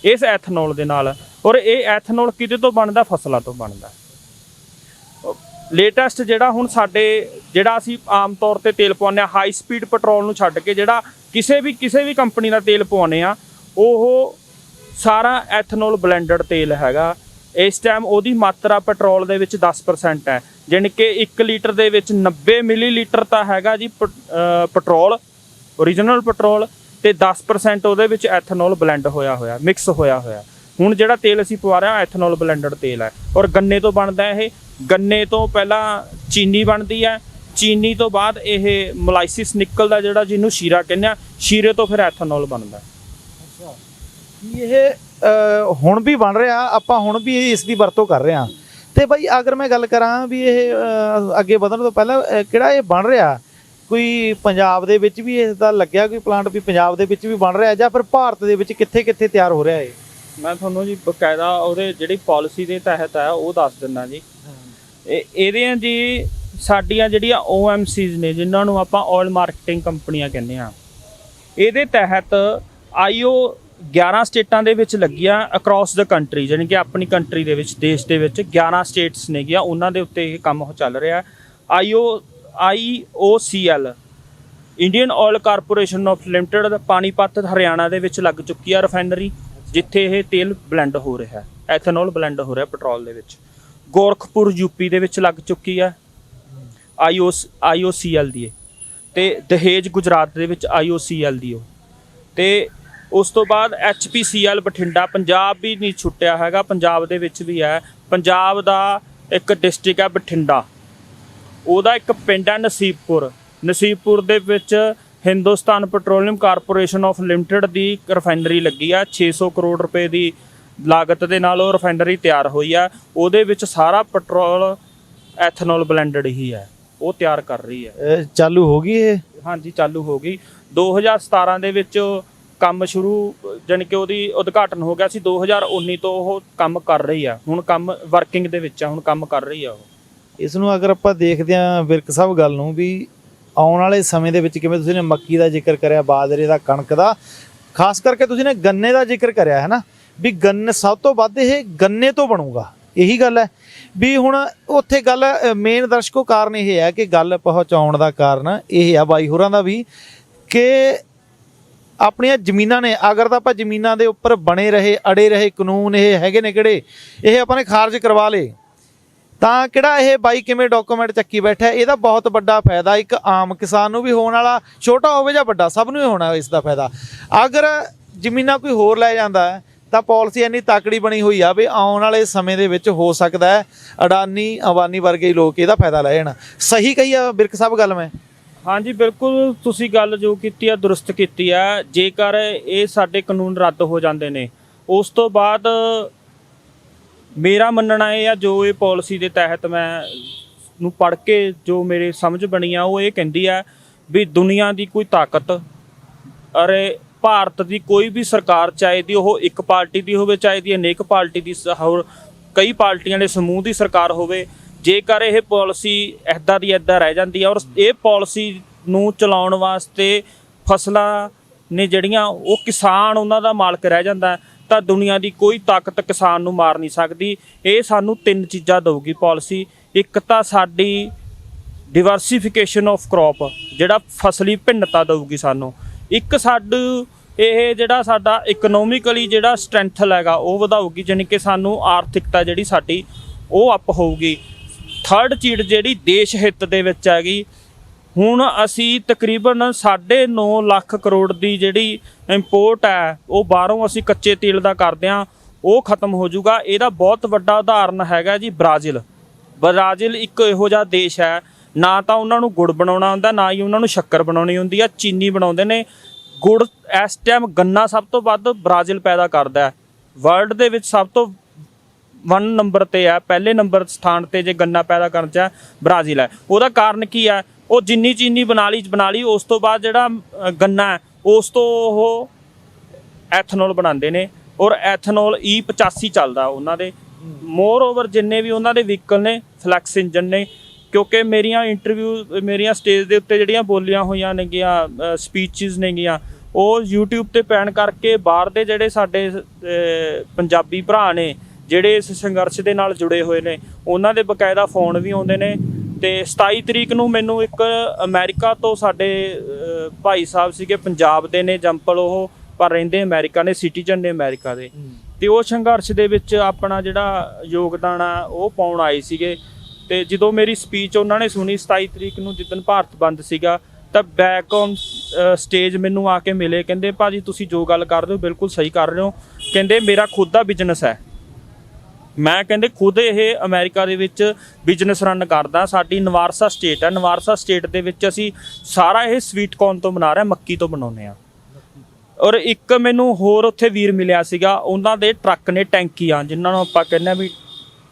Speaker 2: ਇਸ ਐਥਨੋਲ ਦੇ ਨਾਲ। ਔਰ ਇਹ ਐਥਨੋਲ ਕਿਹਦੇ ਤੋਂ ਬਣਦਾ? ਫਸਲਾਂ ਤੋਂ ਬਣਦਾ। ਲੇਟੈਸਟ ਜਿਹੜਾ ਹੁਣ ਸਾਡੇ ਜਿਹੜਾ ਅਸੀਂ ਆਮ ਤੌਰ ਤੇ ਤੇਲ ਪਵਾਉਂਦੇ ਆ, ਹਾਈ ਸਪੀਡ ਪੈਟਰੋਲ ਨੂੰ ਛੱਡ ਕੇ ਜਿਹੜਾ ਕਿਸੇ ਵੀ ਕੰਪਨੀ ਦਾ ਤੇਲ ਪਵਾਉਂਦੇ ਆ, ਉਹ ਸਾਰਾ ਐਥਨੋਲ ਬਲੈਂਡਡ ਤੇਲ ਹੈਗਾ। ਇਸ ਟਾਈਮ ਉਹਦੀ ਮਾਤਰਾ ਪੈਟਰੋਲ ਦੇ ਵਿੱਚ 10% ਹੈ, ਜਾਣੀ ਕਿ 1 ਲੀਟਰ ਦੇ ਵਿੱਚ 90 ਮਿਲੀਲੀਟਰ ਤਾਂ ਹੈਗਾ ਜੀ ਪੈਟਰੋਲ, ਓਰੀਜਨਲ ਪੈਟਰੋਲ, ਤੇ 10% ਉਹਦੇ ਵਿੱਚ ਐਥਨੋਲ ਬਲੈਂਡ ਹੋਇਆ ਮਿਕਸ ਹੋਇਆ। ਹੁਣ ਜਿਹੜਾ ਤੇਲ ਅਸੀਂ ਪਵਾ ਰਹੇ ਹਾਂ ਐਥਨੋਲ ਬਲੈਂਡਡ ਤੇਲ ਹੈ। ਔਰ ਗੰਨੇ ਤੋਂ ਬਣਦਾ ਇਹ। ਗੰਨੇ ਤੋਂ ਪਹਿਲਾਂ ਚੀਨੀ ਬਣਦੀ ਹੈ, ਚੀਨੀ ਤੋਂ ਬਾਅਦ ਇਹ ਮੋਲਾਈਸਿਸ ਨਿਕਲਦਾ ਜਿਹੜਾ ਜਿਹਨੂੰ ਸ਼ੀਰਾ ਕਹਿੰਦੇ ਆ, ਸ਼ੀਰੇ ਤੋਂ ਫਿਰ ਐਥਨੋਲ ਬਣਦਾ।
Speaker 1: ਇਹ ਹੁਣ ਵੀ ਬਣ ਰਿਹਾ, ਆਪਾਂ ਹੁਣ ਵੀ ਇਸ ਦੀ ਵਰਤੋਂ ਕਰ ਰਹੇ ਹਾਂ। ਤੇ ਬਾਈ ਅਗਰ ਮੈਂ ਗੱਲ ਕਰਾਂ ਵੀ ਇਹ ਅੱਗੇ ਵਧਣ ਤੋਂ ਪਹਿਲਾਂ ਕਿਹੜਾ ਇਹ ਬਣ ਰਿਹਾ, ਕੋਈ ਪੰਜਾਬ ਦੇ ਵਿੱਚ ਵੀ ਇਸ ਦਾ ਲੱਗਿਆ ਕੋਈ ਪਲਾਂਟ ਵੀ ਪੰਜਾਬ ਦੇ ਵਿੱਚ ਵੀ ਬਣ ਰਿਹਾ, ਜਾਂ ਫਿਰ ਭਾਰਤ ਦੇ ਵਿੱਚ ਕਿੱਥੇ ਕਿੱਥੇ ਤਿਆਰ ਹੋ ਰਿਹਾ ਹੈ?
Speaker 2: ਮੈਂ ਤੁਹਾਨੂੰ ਜੀ ਬਕਾਇਦਾ ਉਹਦੇ ਜਿਹੜੀ ਪਾਲਿਸੀ ਦੇ ਤਹਿਤ ਹੈ ਉਹ ਦੱਸ ਦਿੰਦਾ ਜੀ। ਇਹਦੀਆਂ ਜੀ ਸਾਡੀਆਂ ਜਿਹੜੀਆਂ OMCs ਨੇ, ਜਿਨ੍ਹਾਂ ਨੂੰ ਆਪਾਂ ਆਇਲ ਮਾਰਕੀਟਿੰਗ ਕੰਪਨੀਆਂ ਕਹਿੰਦੇ ਆ, ਇਹਦੇ ਤਹਿਤ IO 11 ਸਟੇਟਾਂ ਦੇ ਵਿੱਚ ਲੱਗੀਆਂ ਅਕ੍ਰੋਸ ਦ ਕੰਟਰੀ, ਜਾਣੀ ਕਿ ਆਪਣੀ ਕੰਟਰੀ ਦੇ ਵਿੱਚ, ਦੇਸ਼ ਦੇ ਵਿੱਚ 11 ਸਟੇਟਸ ਨੇਗੀਆਂ, ਉਹਨਾਂ ਦੇ ਉੱਤੇ ਇਹ ਕੰਮ ਚੱਲ ਰਿਹਾ। IOCL Indian oil corporation of limited Panipat Haryana ਦੇ ਵਿੱਚ ਲੱਗ ਚੁੱਕੀ ਆ ਰਿਫਾਈਨਰੀ, ਜਿੱਥੇ ਇਹ ਤੇਲ ਬਲੈਂਡ ਹੋ ਰਿਹਾ, ਐਥਨੋਲ ਬਲੈਂਡ ਹੋ ਰਿਹਾ ਪੈਟਰੋਲ ਦੇ ਵਿੱਚ। ਗੋਰਖਪੁਰ UP ਦੇ ਵਿੱਚ ਲੱਗ ਚੁੱਕੀ ਆ IOCL ਦੀ, ਤੇ ਦਹੇਜ ਗੁਜਰਾਤ ਦੇ ਵਿੱਚ IOCL ਦੀ। ਤੇ ਉਸ ਤੋਂ ਬਾਅਦ HPCL ਬਠਿੰਡਾ, ਪੰਜਾਬ ਵੀ ਨਹੀਂ ਛੁੱਟਿਆ ਹੈਗਾ, ਪੰਜਾਬ ਦੇ ਵਿੱਚ ਵੀ ਹੈ। ਪੰਜਾਬ ਦਾ ਇੱਕ ਡਿਸਟ੍ਰਿਕਟ ਹੈ ਬਠਿੰਡਾ, ਉਹਦਾ ਇੱਕ ਪਿੰਡ ਹੈ ਨਸੀਬਪੁਰ ਦੇ ਵਿੱਚ Hindustan petroleum corporation of limited the refinery ਲੱਗੀ ਆ। 600 ਕਰੋੜ ਰੁਪਏ ਦੀ ਲਾਗਤ ਦੇ ਨਾਲ ਉਹ ਰਿਫਾਈਨਰੀ ਤਿਆਰ ਹੋਈ ਆ। ਉਹਦੇ ਵਿੱਚ ਸਾਰਾ ਪੈਟਰੋਲ ਐਥਨੋਲ ਬਲੈਂਡਡ ਹੀ ਹੈ, ਉਹ ਤਿਆਰ ਕਰ ਰਹੀ ਹੈ।
Speaker 1: ਚਾਲੂ ਹੋ ਗਈ ਇਹ?
Speaker 2: ਹਾਂਜੀ, ਚਾਲੂ ਹੋ ਗਈ। 2017 ਦੇ ਵਿੱਚ ਕੰਮ ਸ਼ੁਰੂ, ਜਾਣੀ ਕਿ ਉਹਦੀ ਉਦਘਾਟਨ ਹੋ ਗਿਆ ਸੀ। 2019 ਤੋਂ ਉਹ ਕੰਮ ਕਰ ਰਹੀ ਆ, ਹੁਣ ਕੰਮ ਵਰਕਿੰਗ ਦੇ ਵਿੱਚ ਆ, ਹੁਣ ਕੰਮ ਕਰ ਰਹੀ ਆ ਉਹ।
Speaker 1: ਇਸ ਨੂੰ ਅਗਰ ਆਪਾਂ ਦੇਖਦੇ ਹਾਂ ਵਿਰਕ ਸਾਹਿਬ ਗੱਲ ਨੂੰ, ਵੀ ਆਉਣ ਵਾਲੇ ਸਮੇਂ ਦੇ ਵਿੱਚ ਕਿਵੇਂ ਤੁਸੀਂ ਨੇ ਮੱਕੀ ਦਾ ਜ਼ਿਕਰ ਕਰਿਆ, ਬਾਜਰੇ ਦਾ, ਕਣਕ ਦਾ, ਖਾਸ ਕਰਕੇ ਤੁਸੀਂ ਨੇ ਗੰਨੇ ਦਾ ਜ਼ਿਕਰ ਕਰਿਆ ਹੈ ਨਾ, ਵੀ ਗੰਨੇ ਸਭ ਤੋਂ ਵੱਧ ਇਹ ਗੰਨੇ ਤੋਂ ਬਣੂਗਾ, ਇਹੀ ਗੱਲ ਹੈ। ਵੀ ਹੁਣ ਉੱਥੇ ਗੱਲ ਮੇਨ ਦਰਸ਼ਕੋ ਕਾਰਨ ਇਹ ਹੈ ਕਿ ਗੱਲ ਪਹੁੰਚਾਉਣ ਦਾ ਕਾਰਨ ਇਹ ਆ ਬਾਈ ਹੋਰਾਂ ਦਾ ਵੀ, ਕਿ ਆਪਣੀਆਂ ਜ਼ਮੀਨਾਂ ਨੇ, ਅਗਰ ਤਾਂ ਆਪਾਂ ਜ਼ਮੀਨਾਂ ਦੇ ਉੱਪਰ ਬਣੇ ਰਹੇ, ਅੜੇ ਰਹੇ ਕਾਨੂੰਨ ਇਹ ਹੈਗੇ ਨੇ ਕਿਹੜੇ, ਇਹ ਆਪਾਂ ਨੇ ਖਾਰਜ ਕਰਵਾ ਲਏ, ਤਾਂ ਕਿਹੜਾ ਇਹ ਬਾਈ ਕਿਵੇਂ ਡਾਕੂਮੈਂਟ ਚੱਕੀ ਬੈਠਾ। ਇਹਦਾ ਬਹੁਤ ਵੱਡਾ ਫਾਇਦਾ ਇੱਕ ਆਮ ਕਿਸਾਨ ਨੂੰ ਵੀ ਹੋਣ ਵਾਲਾ, ਛੋਟਾ ਹੋਵੇ ਜਾਂ ਵੱਡਾ, ਸਭ ਨੂੰ ਹੀ ਹੋਣਾ ਇਸ ਦਾ ਫਾਇਦਾ। ਅਗਰ ਜ਼ਮੀਨਾਂ ਕੋਈ ਹੋਰ ਲੈ ਜਾਂਦਾ ਹੈ ਤਾਂ ਪਾਲਿਸੀ ਇੰਨੀ ਤਾਕੜੀ ਬਣੀ ਹੋਈ ਆ ਵੀ ਆਉਣ ਵਾਲੇ ਸਮੇਂ ਦੇ ਵਿੱਚ ਹੋ ਸਕਦਾ ਹੈ ਅਡਾਨੀ ਅੰਬਾਨੀ ਵਰਗੇ ਲੋਕ ਇਹਦਾ ਫਾਇਦਾ ਲੈ ਜਾਣ। ਸਹੀ ਕਹੀ ਆ ਬਿਰਕ ਸਾਹਿਬ ਗੱਲ ਮੈਂ?
Speaker 2: ਹਾਂਜੀ, ਬਿਲਕੁਲ ਤੁਸੀਂ ਗੱਲ ਜੋ ਕੀਤੀ ਆ ਦੁਰਸਤ ਕੀਤੀ ਆ। ਜੇਕਰ ਇਹ ਸਾਡੇ ਕਾਨੂੰਨ ਰੱਦ ਹੋ ਜਾਂਦੇ ਨੇ, ਉਸ ਤੋਂ ਬਾਅਦ ਮੇਰਾ ਮੰਨਣਾ ਇਹ ਆ, ਜੋ ਇਹ ਪਾਲਿਸੀ ਦੇ ਤਹਿਤ ਮੈਂ ਨੂੰ ਪੜ੍ਹ ਕੇ ਜੋ ਮੇਰੇ ਸਮਝ ਬਣੀ ਆ, ਉਹ ਇਹ ਕਹਿੰਦੀ ਆ ਵੀ ਦੁਨੀਆ ਦੀ ਕੋਈ ਤਾਕਤ, ਅਰੇ ਭਾਰਤ ਦੀ ਕੋਈ ਵੀ ਸਰਕਾਰ, ਚਾਹੇ ਦੀ ਉਹ ਇੱਕ ਪਾਰਟੀ ਦੀ ਹੋਵੇ, ਚਾਹੇ ਦੀ ਅਨੇਕ ਪਾਰਟੀ ਦੀ, ਹੋਰ ਕਈ ਪਾਰਟੀਆਂ ਦੇ ਸਮੂਹ ਦੀ ਸਰਕਾਰ ਹੋਵੇ, ਜੇਕਰ ਇਹ ਪਾਲਿਸੀ ਇੱਦਾਂ ਦੀ ਇੱਦਾਂ ਰਹਿ ਜਾਂਦੀ ਹੈ, ਔਰ ਇਹ ਪਾਲਿਸੀ ਨੂੰ ਚਲਾਉਣ ਵਾਸਤੇ ਫਸਲਾਂ ਨੇ ਜਿਹੜੀਆਂ ਉਹ ਕਿਸਾਨ ਉਹਨਾਂ ਦਾ ਮਾਲਕ ਰਹਿ ਜਾਂਦਾ, ਤਾਂ ਦੁਨੀਆ ਦੀ ਕੋਈ ਤਾਕਤ ਕਿਸਾਨ ਨੂੰ ਮਾਰ ਨਹੀਂ ਸਕਦੀ। ਇਹ ਸਾਨੂੰ 3 ਚੀਜ਼ਾਂ ਦਊਗੀ ਪਾਲਿਸੀ। ਇੱਕ ਤਾਂ ਸਾਡੀ ਡਿਵਰਸੀਫਿਕੇਸ਼ਨ ਆਫ ਕ੍ਰੌਪ, ਜਿਹੜਾ ਫਸਲੀ ਭਿੰਨਤਾ ਦਊਗੀ ਸਾਨੂੰ। ਇੱਕ ਇਹ ਜਿਹੜਾ ਸਾਡਾ ਇਕਨੋਮਿਕਲੀ ਜਿਹੜਾ ਸਟਰੈਂਥ ਹੈਗਾ ਉਹ ਵਧਾਊਗੀ, ਜਾਣੀ ਕਿ ਸਾਨੂੰ ਆਰਥਿਕਤਾ ਜਿਹੜੀ ਸਾਡੀ ਉਹ ਅਪ ਹੋਊਗੀ। ਥਰਡ ਚੀਜ਼ ਜਿਹੜੀ ਦੇਸ਼ ਹਿੱਤ ਦੇ ਵਿੱਚ ਹੈਗੀ, ਹੁਣ ਅਸੀਂ ਤਕਰੀਬਨ 9.5 ਲੱਖ ਕਰੋੜ ਦੀ ਜਿਹੜੀ ਇੰਪੋਰਟ ਹੈ ਉਹ ਬਾਹਰੋਂ ਅਸੀਂ ਕੱਚੇ ਤੇਲ ਦਾ ਕਰਦੇ ਹਾਂ, ਉਹ ਖਤਮ ਹੋ ਜਾਊਗਾ। ਇਹਦਾ ਬਹੁਤ ਵੱਡਾ ਉਦਾਹਰਨ ਹੈਗਾ ਜੀ ਬ੍ਰਾਜ਼ੀਲ। ਬ੍ਰਾਜ਼ੀਲ ਇੱਕ ਇਹੋ ਜਿਹਾ ਦੇਸ਼ ਹੈ, ਨਾ ਤਾਂ ਉਹਨਾਂ ਨੂੰ ਗੁੜ ਬਣਾਉਣਾ ਆਉਂਦਾ, ਨਾ ਹੀ ਉਹਨਾਂ ਨੂੰ ਸ਼ੱਕਰ ਬਣਾਉਣੀ ਹੁੰਦੀ ਆ। ਚੀਨੀ ਬਣਾਉਂਦੇ ਨੇ। ਗੁੜ ਇਸ ਟਾਈਮ ਗੰਨਾ ਸਭ ਤੋਂ ਵੱਧ ਬ੍ਰਾਜ਼ੀਲ ਪੈਦਾ ਕਰਦਾ ਹੈ। ਵਰਲਡ ਦੇ ਵਿੱਚ ਸਭ ਤੋਂ 1 ਨੰਬਰ 'ਤੇ ਹੈ, ਪਹਿਲੇ ਨੰਬਰ ਸਥਾਨ 'ਤੇ ਜੇ ਗੰਨਾ ਪੈਦਾ ਕਰਨ 'ਚ ਬ੍ਰਾਜ਼ੀਲ ਹੈ। ਉਹਦਾ ਕਾਰਨ ਕੀ ਹੈ? ਉਹ ਜਿੰਨੀ ਚੀਨੀ ਬਣਾ ਲਈ, ਉਸ ਤੋਂ ਬਾਅਦ ਜਿਹੜਾ ਗੰਨਾ ਹੈ ਉਸ ਤੋਂ ਉਹ ਐਥਨੋਲ ਬਣਾਉਂਦੇ ਨੇ, ਔਰ ਐਥਨੋਲ E85 ਚੱਲਦਾ ਉਹਨਾਂ ਦੇ। ਮੋਰ ਓਵਰ ਜਿੰਨੇ ਵੀ ਉਹਨਾਂ ਦੇ ਵਹੀਕਲ ਨੇ ਫਲੈਕਸ ਇੰਜਨ ਨੇ, ਕਿਉਂਕਿ ਮੇਰੀਆਂ ਸਟੇਜ ਦੇ ਉੱਤੇ ਜਿਹੜੀਆਂ ਬੋਲੀਆਂ ਹੋਈਆਂ ਨੇਗੀਆਂ, ਸਪੀਚਿਸ ਨੇਗੀਆਂ, ਉਹ YouTube ਤੇ ਪੈਣ ਕਰਕੇ ਬਾਹਰ ਦੇ ਜਿਹੜੇ ਸਾਡੇ ਪੰਜਾਬੀ ਭਰਾ ਨੇ ਜਿਹੜੇ ਇਸ ਸੰਘਰਸ਼ ਦੇ ਨਾਲ ਜੁੜੇ ਹੋਏ ਨੇ, ਉਹਨਾਂ ਦੇ ਬਕਾਇਦਾ ਫੋਨ ਵੀ ਆਉਂਦੇ ਨੇ। ਤੇ 27 ਤਰੀਕ ਨੂੰ ਮੈਨੂੰ ਇੱਕ ਅਮਰੀਕਾ ਤੋਂ ਸਾਡੇ ਭਾਈ ਸਾਹਿਬ ਸੀਗੇ, ਪੰਜਾਬ ਦੇ ਨੇ ਜੰਪਲ, ਉਹ ਪਰ ਰਹਿੰਦੇ ਅਮਰੀਕਾ ਨੇ, ਸਿਟੀਜ਼ਨ ਨੇ ਅਮਰੀਕਾ ਦੇ, ਤੇ ਉਹ ਸੰਘਰਸ਼ ਦੇ ਵਿੱਚ ਆਪਣਾ ਜਿਹੜਾ ਯੋਗਦਾਨ ਆ ਉਹ ਪਾਉਣ ਆਏ ਸੀਗੇ। ਤੇ ਜਦੋਂ ਮੇਰੀ ਸਪੀਚ ਉਹਨਾਂ ਨੇ ਸੁਣੀ 27 ਤਰੀਕ ਨੂੰ, ਜਿੱਦਣ ਭਾਰਤ ਬੰਦ ਸੀਗਾ, ਤਾਂ ਬੈਕ ਔਨ ਸਟੇਜ ਮੈਨੂੰ ਆ ਕੇ ਮਿਲੇ। ਕਹਿੰਦੇ ਭਾਜੀ ਤੁਸੀਂ ਜੋ ਗੱਲ ਕਰ ਰਹੇ ਹੋ ਬਿਲਕੁਲ ਸਹੀ ਕਰ ਰਹੇ ਹੋ। ਕਹਿੰਦੇ ਮੇਰਾ ਖੁਦ ਦਾ ਬਿਜ਼ਨਸ ਹੈ, ਮੈਂ ਕਹਿੰਦੇ ਖੁਦ ਇਹ ਅਮਰੀਕਾ ਦੇ ਵਿੱਚ ਬਿਜ਼ਨਸ ਰਨ ਕਰਦਾ। ਸਾਡੀ ਨਵਾਰਸਾ ਸਟੇਟ ਹੈ, ਨਵਾਰਸਾ ਸਟੇਟ ਦੇ ਵਿੱਚ ਅਸੀਂ ਸਾਰਾ ਇਹ ਸਵੀਟ ਕੌਰਨ ਤੋਂ ਬਣਾ ਰਹੇ, ਮੱਕੀ ਤੋਂ ਬਣਾਉਂਦੇ ਹਾਂ। ਔਰ ਇੱਕ ਮੈਨੂੰ ਹੋਰ ਉੱਥੇ ਵੀਰ ਮਿਲਿਆ ਸੀਗਾ, ਉਹਨਾਂ ਦੇ ਟਰੱਕ ਨੇ ਟੈਂਕੀਆਂ, ਜਿਨ੍ਹਾਂ ਨੂੰ ਆਪਾਂ ਕਹਿੰਦੇ ਵੀ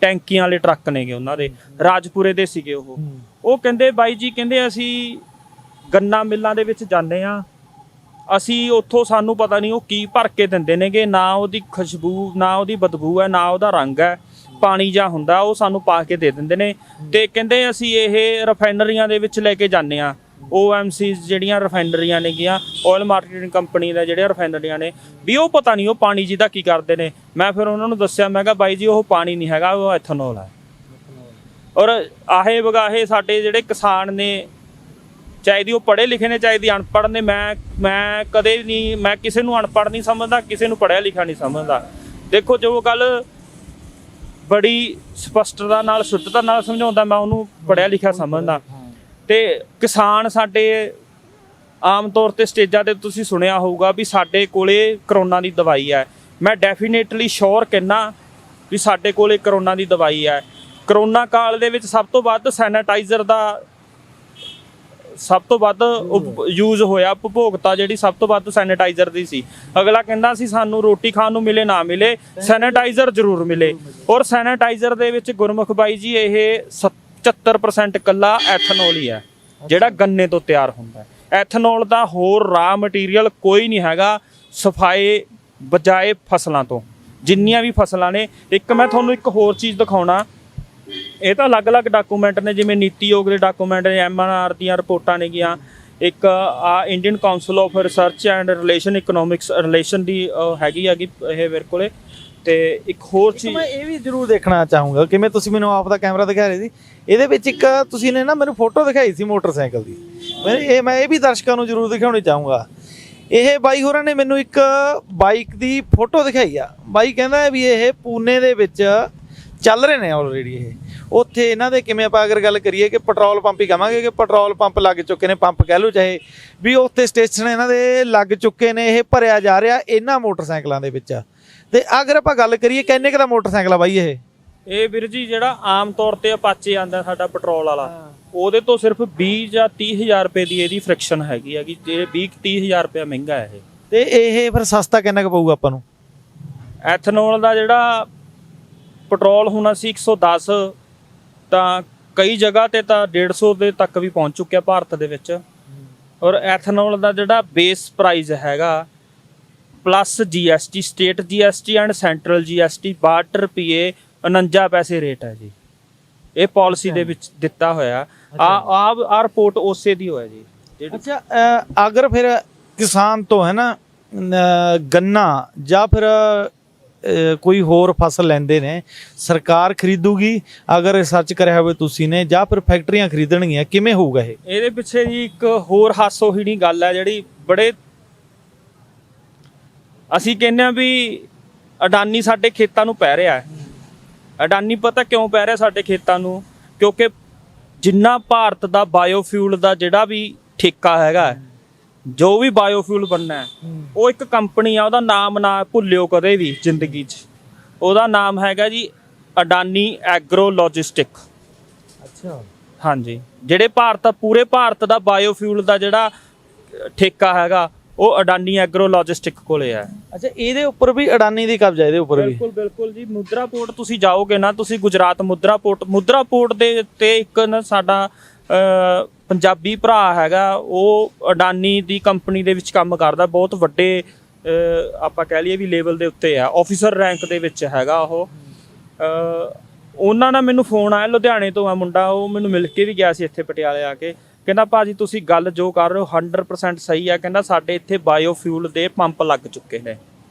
Speaker 2: ਟੈਂਕੀਆਂ ਵਾਲੇ ਟਰੱਕ ਨੇਗੇ, ਉਹਨਾਂ ਦੇ ਰਾਜਪੁਰੇ ਦੇ ਸੀਗੇ ਉਹ ਕਹਿੰਦੇ ਬਾਈ ਜੀ, ਕਹਿੰਦੇ ਅਸੀਂ ਗੰਨਾ ਮਿੱਲਾਂ ਦੇ ਵਿੱਚ ਜਾਂਦੇ ਹਾਂ, ਅਸੀਂ ਉੱਥੋਂ ਸਾਨੂੰ ਪਤਾ ਨਹੀਂ ਉਹ ਕੀ ਭਰ ਕੇ ਦਿੰਦੇ ਨੇਗੇ, ਨਾ ਉਹਦੀ ਖੁਸ਼ਬੂ, ਨਾ ਉਹਦੀ ਬਦਬੂ ਹੈ, ਨਾ ਉਹਦਾ ਰੰਗ ਹੈ, ਪਾਣੀ ਜਿਹਾ ਹੁੰਦਾ, ਉਹ ਸਾਨੂੰ ਪਾ ਕੇ ਦੇ ਦਿੰਦੇ ਨੇ। ਤੇ ਕਹਿੰਦੇ ਅਸੀਂ ਇਹ ਰਿਫਾਈਨਰੀਆਂ ਦੇ ਵਿੱਚ ਲੈ ਕੇ ਜਾਂਦੇ ਹਾਂ, OMCs ਜਿਹੜੀਆਂ ਰਿਫਾਈਨਰੀਆਂ ਨੇਗੀਆਂ, ਆਇਲ ਮਾਰਕੀਟਿੰਗ ਕੰਪਨੀ ਦਾ ਜਿਹੜੀਆਂ ਰਿਫਾਈਨਰੀਆਂ ਨੇ, ਵੀ ਉਹ ਪਤਾ ਨਹੀਂ ਉਹ ਪਾਣੀ ਜਿਹਦਾ ਕੀ ਕਰਦੇ ਨੇ। ਮੈਂ ਫਿਰ ਉਹਨਾਂ ਨੂੰ ਦੱਸਿਆ, ਮੈਂ ਕਿਹਾ ਬਾਈ ਜੀ ਉਹ ਪਾਣੀ ਨਹੀਂ ਹੈਗਾ, ਉਹ ਐਥਨੋਲ ਹੈ। ਔਰ ਆਹੇ ਵਗਾਹੇ ਸਾਡੇ ਜਿਹੜੇ ਕਿਸਾਨ ਨੇ, ਚਾਹੇ ਉਹ ਪੜ੍ਹੇ ਲਿਖੇ ਨੇ ਚਾਹੇ ਅਨਪੜ੍ਹ ਨੇ, ਮੈਂ ਕਦੇ ਨਹੀਂ, ਮੈਂ ਕਿਸੇ ਨੂੰ ਅਨਪੜ੍ਹ ਨਹੀਂ ਸਮਝਦਾ, ਕਿਸੇ ਨੂੰ ਪੜ੍ਹਿਆ ਲਿਖਿਆ ਨਹੀਂ ਸਮਝਦਾ। ਦੇਖੋ ਜੋ ਗੱਲ ਬੜੀ ਸਪਸ਼ਟਤਾ ਨਾਲ, ਸ਼ੁੱਧਤਾ ਨਾਲ ਸਮਝਾਉਂਦਾ, ਮੈਂ ਉਹਨੂੰ ਪੜ੍ਹਿਆ ਲਿਖਿਆ ਸਮਝਦਾ। ਤੇ ਕਿਸਾਨ ਸਾਡੇ ਆਮ ਤੌਰ 'ਤੇ ਸਟੇਜਾਂ 'ਤੇ ਤੁਸੀਂ ਸੁਣਿਆ ਹੋਊਗਾ ਵੀ ਸਾਡੇ ਕੋਲੇ ਕਰੋਨਾ ਦੀ ਦਵਾਈ ਹੈ। ਮੈਂ ਡੈਫੀਨੇਟਲੀ ਸ਼ੋਰ ਕਹਿੰਦਾ ਵੀ ਸਾਡੇ ਕੋਲੇ ਕਰੋਨਾ ਦੀ ਦਵਾਈ ਹੈ। ਕਰੋਨਾ ਕਾਲ ਦੇ ਵਿੱਚ ਸਭ ਤੋਂ ਵੱਧ ਸੈਨੀਟਾਈਜ਼ਰ ਦਾ ਯੂਜ਼ ਹੋਇਆ, ਉਪਭੋਗਤਾ ਜਿਹੜੀ ਸਭ ਤੋਂ ਵੱਧ ਸੈਨੀਟਾਈਜ਼ਰ ਦੀ ਸੀ। ਅਗਲਾ ਕਹਿੰਦਾ ਸੀ ਸਾਨੂੰ ਰੋਟੀ ਖਾਣ ਨੂੰ ਮਿਲੇ ਨਾ ਮਿਲੇ, ਸੈਨੀਟਾਈਜ਼ਰ ਜ਼ਰੂਰ ਮਿਲੇ। ਔਰ ਸੈਨੀਟਾਈਜ਼ਰ ਦੇ ਵਿੱਚ ਗੁਰਮੁਖ ਬਾਈ ਜੀ ਇਹ 75% ਇਕੱਲਾ ਐਥਨੋਲ ਹੀ ਹੈ, ਜਿਹੜਾ ਗੰਨੇ ਤੋਂ ਤਿਆਰ ਹੁੰਦਾ। ਐਥਨੋਲ ਦਾ ਹੋਰ ਰਾ ਮਟੀਰੀਅਲ ਕੋਈ ਨਹੀਂ ਹੈਗਾ, ਸਫਾਏ ਬਜਾਏ ਫਸਲਾਂ ਤੋਂ, ਜਿੰਨੀਆਂ ਵੀ ਫਸਲਾਂ ਨੇ। ਇੱਕ ਮੈਂ ਤੁਹਾਨੂੰ ਇੱਕ ਹੋਰ ਚੀਜ਼ ਦਿਖਾਉਣਾ, ਇਹ ਤਾਂ ਅਲੱਗ-ਅਲੱਗ ਡਾਕੂਮੈਂਟ ਨੇ, ਜਿਵੇਂ ਨੀਤੀ ਆਯੋਗ ਦੇ ਡਾਕੂਮੈਂਟ ਨੇ, MNR ਦੀਆਂ ਰਿਪੋਰਟਾਂ ਨੇਗੀਆਂ, ਇੱਕ Indian council of research and relation economics relation ਦੀ ਹੈਗੀ ਇਹ ਮੇਰੇ ਕੋਲੇ। ਤੇ ਇੱਕ ਹੋਰ ਚੀਜ਼
Speaker 1: ਮੈਂ ਇਹ ਵੀ ਜ਼ਰੂਰ ਦੇਖਣਾ ਚਾਹੂੰਗਾ, ਕਿਵੇਂ ਤੁਸੀਂ ਮੈਨੂੰ ਆਪ ਦਾ ਕੈਮਰਾ ਦਿਖਾ ਰਹੇ ਸੀ, ਇਹਦੇ ਵਿੱਚ ਇੱਕ ਤੁਸੀਂ ਨੇ ਨਾ ਮੈਨੂੰ ਫੋਟੋ ਦਿਖਾਈ ਸੀ ਮੋਟਰਸਾਈਕਲ ਦੀ, ਮੈਂ ਇਹ ਵੀ ਦਰਸ਼ਕਾਂ ਨੂੰ ਜ਼ਰੂਰ ਦਿਖਾਉਣੀ ਚਾਹੂੰਗਾ। ਇਹ ਬਾਈ ਹੋਰਾਂ ਨੇ ਮੈਨੂੰ ਇੱਕ ਬਾਈਕ ਦੀ ਫੋਟੋ ਦਿਖਾਈ ਆ। ਬਾਈ ਕਹਿੰਦਾ ਵੀ ਇਹ ਪੂਨੇ ਦੇ ਵਿੱਚ ਚੱਲ ਰਹੇ ਨੇ ਆਲਰੇਡੀ। ਇਹ ਉੱਥੇ ਇਹਨਾਂ ਦੇ ਕਿਵੇਂ ਆਪਾਂ ਅਗਰ ਗੱਲ ਕਰੀਏ ਕਿ ਪੈਟਰੋਲ ਪੰਪ ਹੀ ਕਹਾਂਗੇ, ਕਿ ਪੈਟਰੋਲ ਪੰਪ ਲੱਗ ਚੁੱਕੇ ਨੇ, ਪੰਪ ਕਹਿ ਲਓ ਚਾਹੇ, ਵੀ ਉੱਥੇ ਸਟੇਸ਼ਨ ਇਹਨਾਂ ਦੇ ਲੱਗ ਚੁੱਕੇ ਨੇ। ਇਹ ਭਰਿਆ ਜਾ ਰਿਹਾ ਇਹਨਾਂ ਮੋਟਰਸਾਈਕਲਾਂ ਦੇ ਵਿੱਚ। ਤੇ ਅਗਰ ਆਪਾਂ ਗੱਲ ਕਰੀਏ ਕਿੰਨੇ ਕੁ ਦਾ ਮੋਟਰਸਾਈਕਲ ਆ ਬਾਈ
Speaker 2: ਇਹ ਵੀਰ ਜੀ, ਜਿਹੜਾ ਆਮ ਤੌਰ ਤੇ ਅਪਾਚੇ ਆਉਂਦਾ ਸਾਡਾ ਪੈਟਰੋਲ ਵਾਲਾ, ਉਹਦੇ ਤੋਂ ਸਿਰਫ 20 ਜਾਂ 30,000 ਰੁਪਏ ਦੀ ਇਹਦੀ ਫ੍ਰਿਕਸ਼ਨ ਹੈਗੀ, ਜੇ 20-30,000 ਰੁਪਏ ਮਹਿੰਗਾ ਹੈ ਇਹ।
Speaker 1: ਤੇ ਇਹ ਫਿਰ ਸਸਤਾ ਕਿੰਨਾ ਕੁ ਪਊਗਾ ਆਪਾਂ ਨੂੰ?
Speaker 2: ਐਥਨੋਲ ਦਾ ਜਿਹੜਾ ਪੈਟਰੋਲ ਹੁਣ ਅਸੀਂ 110, ਤਾਂ ਕਈ ਜਗ੍ਹਾ ਤੇ ਤਾਂ 150 ਦੇ ਤੱਕ ਵੀ ਪਹੁੰਚ ਚੁੱਕਿਆ ਭਾਰਤ ਦੇ ਵਿੱਚ। ਔਰ ਐਥਨੋਲ ਦਾ ਜਿਹੜਾ ਬੇਸ ਪ੍ਰਾਈਸ ਹੈਗਾ plus GST, state GST and central GST, 62 ਰੁਪਏ 49 ਪੈਸੇ ਰੇਟ ਹੈ ਜੀ। ਇਹ ਪਾਲਿਸੀ ਦੇ ਵਿੱਚ ਦਿੱਤਾ ਹੋਇਆ। ਆ ਰਿਪੋਰਟ ਉਸੇ ਦੀ ਹੋਇਆ ਜੀ।
Speaker 1: ਅੱਛਾ, ਅਗਰ ਫਿਰ ਕਿਸਾਨ ਤੋਂ ਹੈ ਨਾ ਗੰਨਾ ਜਾਂ ਫਿਰ ਕੋਈ ਹੋਰ ਫਸਲ ਲੈਂਦੇ ਨੇ, ਸਰਕਾਰ ਖਰੀਦੂਗੀ ਅਗਰ ਰਿਸਰਚ ਕਰਿਆ ਹੋਵੇ ਤੁਸੀਂ ਨੇ, ਜਾਂ ਫਿਰ ਫੈਕਟਰੀਆਂ ਖਰੀਦਣਗੀਆਂ, ਕਿਵੇਂ ਹੋਊਗਾ ਇਹ?
Speaker 2: ਇਹਦੇ ਪਿੱਛੇ ਜੀ ਇੱਕ ਹੋਰ ਹਾਸੋਹੀਣੀ ਗੱਲ ਹੈ ਜਿਹੜੀ ਬੜੇ ਅਸੀਂ ਕਹਿੰਦੇ ਆ ਵੀ ਅਡਾਨੀ ਸਾਡੇ ਖੇਤਾਂ ਨੂੰ ਪੈ ਰਿਹਾ ਹੈ। ਅਡਾਨੀ ਪਤਾ ਕਿਉਂ ਪੈ ਰਿਹਾ ਸਾਡੇ ਖੇਤਾਂ ਨੂੰ? ਕਿਉਂਕਿ ਜਿੰਨਾ ਭਾਰਤ ਦਾ ਬਾਇਓਫਿਊਲ ਦਾ ਜਿਹੜਾ ਵੀ ਠੇਕਾ ਹੈਗਾ, ਜੋ ਵੀ ਬਾਇਓਫਿਊਲ ਬਣਨਾ ਹੈ, ਉਹ ਇੱਕ ਕੰਪਨੀ ਆ, ਉਹਦਾ ਨਾਮ ਨਾ ਭੁੱਲਿਓ ਕਦੇ ਵੀ ਜ਼ਿੰਦਗੀ 'ਚ। ਉਹਦਾ ਨਾਮ ਹੈਗਾ ਜੀ ਅਡਾਨੀ ਐਗਰੋ ਲੌਜਿਸਟਿਕ।
Speaker 1: ਅੱਛਾ,
Speaker 2: ਹਾਂਜੀ, ਜਿਹੜੇ ਪੂਰੇ ਭਾਰਤ ਦਾ ਬਾਇਓਫਿਊਲ ਦਾ ਜਿਹੜਾ ਠੇਕਾ ਹੈਗਾ ਉਹ ਅਡਾਨੀ ਐਗਰੋ ਲੌਜਿਸਟਿਕ ਕੋਲੇ ਹੈ।
Speaker 1: ਅੱਛਾ, ਇਹਦੇ ਉੱਪਰ ਵੀ ਅਡਾਨੀ ਦੀ ਕਬਜ਼ਾ, ਇਹਦੇ ਉੱਪਰ ਵੀ?
Speaker 2: ਬਿਲਕੁਲ ਬਿਲਕੁਲ ਜੀ। ਮੁੰਦਰਾ ਪੋਰਟ ਤੁਸੀਂ ਜਾਓਗੇ ਨਾ, ਤੁਸੀਂ ਗੁਜਰਾਤ ਮੁੰਦਰਾ ਪੋਰਟ ਦੇ ਉੱਤੇ ਇੱਕ ਨਾ ਸਾਡਾ ਪੰਜਾਬੀ ਭਰਾ ਹੈਗਾ, ਉਹ ਅਡਾਨੀ ਦੀ ਕੰਪਨੀ ਦੇ ਵਿੱਚ ਕੰਮ ਕਰਦਾ, ਬਹੁਤ ਵੱਡੇ ਆਪਾਂ ਕਹਿ ਲਈਏ ਵੀ ਲੈਵਲ ਦੇ ਉੱਤੇ ਆ, ਆਫੀਸਰ ਰੈਂਕ ਦੇ ਵਿੱਚ ਹੈਗਾ ਉਹ। ਉਹਨਾਂ ਨਾਲ ਮੈਨੂੰ ਫੋਨ ਆਇਆ, ਲੁਧਿਆਣੇ ਤੋਂ ਆ ਮੁੰਡਾ, ਉਹ ਮੈਨੂੰ ਮਿਲ ਕੇ ਵੀ ਗਿਆ ਸੀ ਇੱਥੇ ਪਟਿਆਲੇ ਆ ਕੇ। ਕਹਿੰਦਾ ਭਾਜੀ ਤੁਸੀਂ ਗੱਲ ਜੋ ਕਰ ਰਹੇ ਹੋ 100% ਸਹੀ ਆ। ਕਹਿੰਦਾ ਸਾਡੇ ਇੱਥੇ ਬਾਇਓਫਿਊਲ ਦੇ ਪੰਪ ਲੱਗ ਚੁੱਕੇ ਨੇ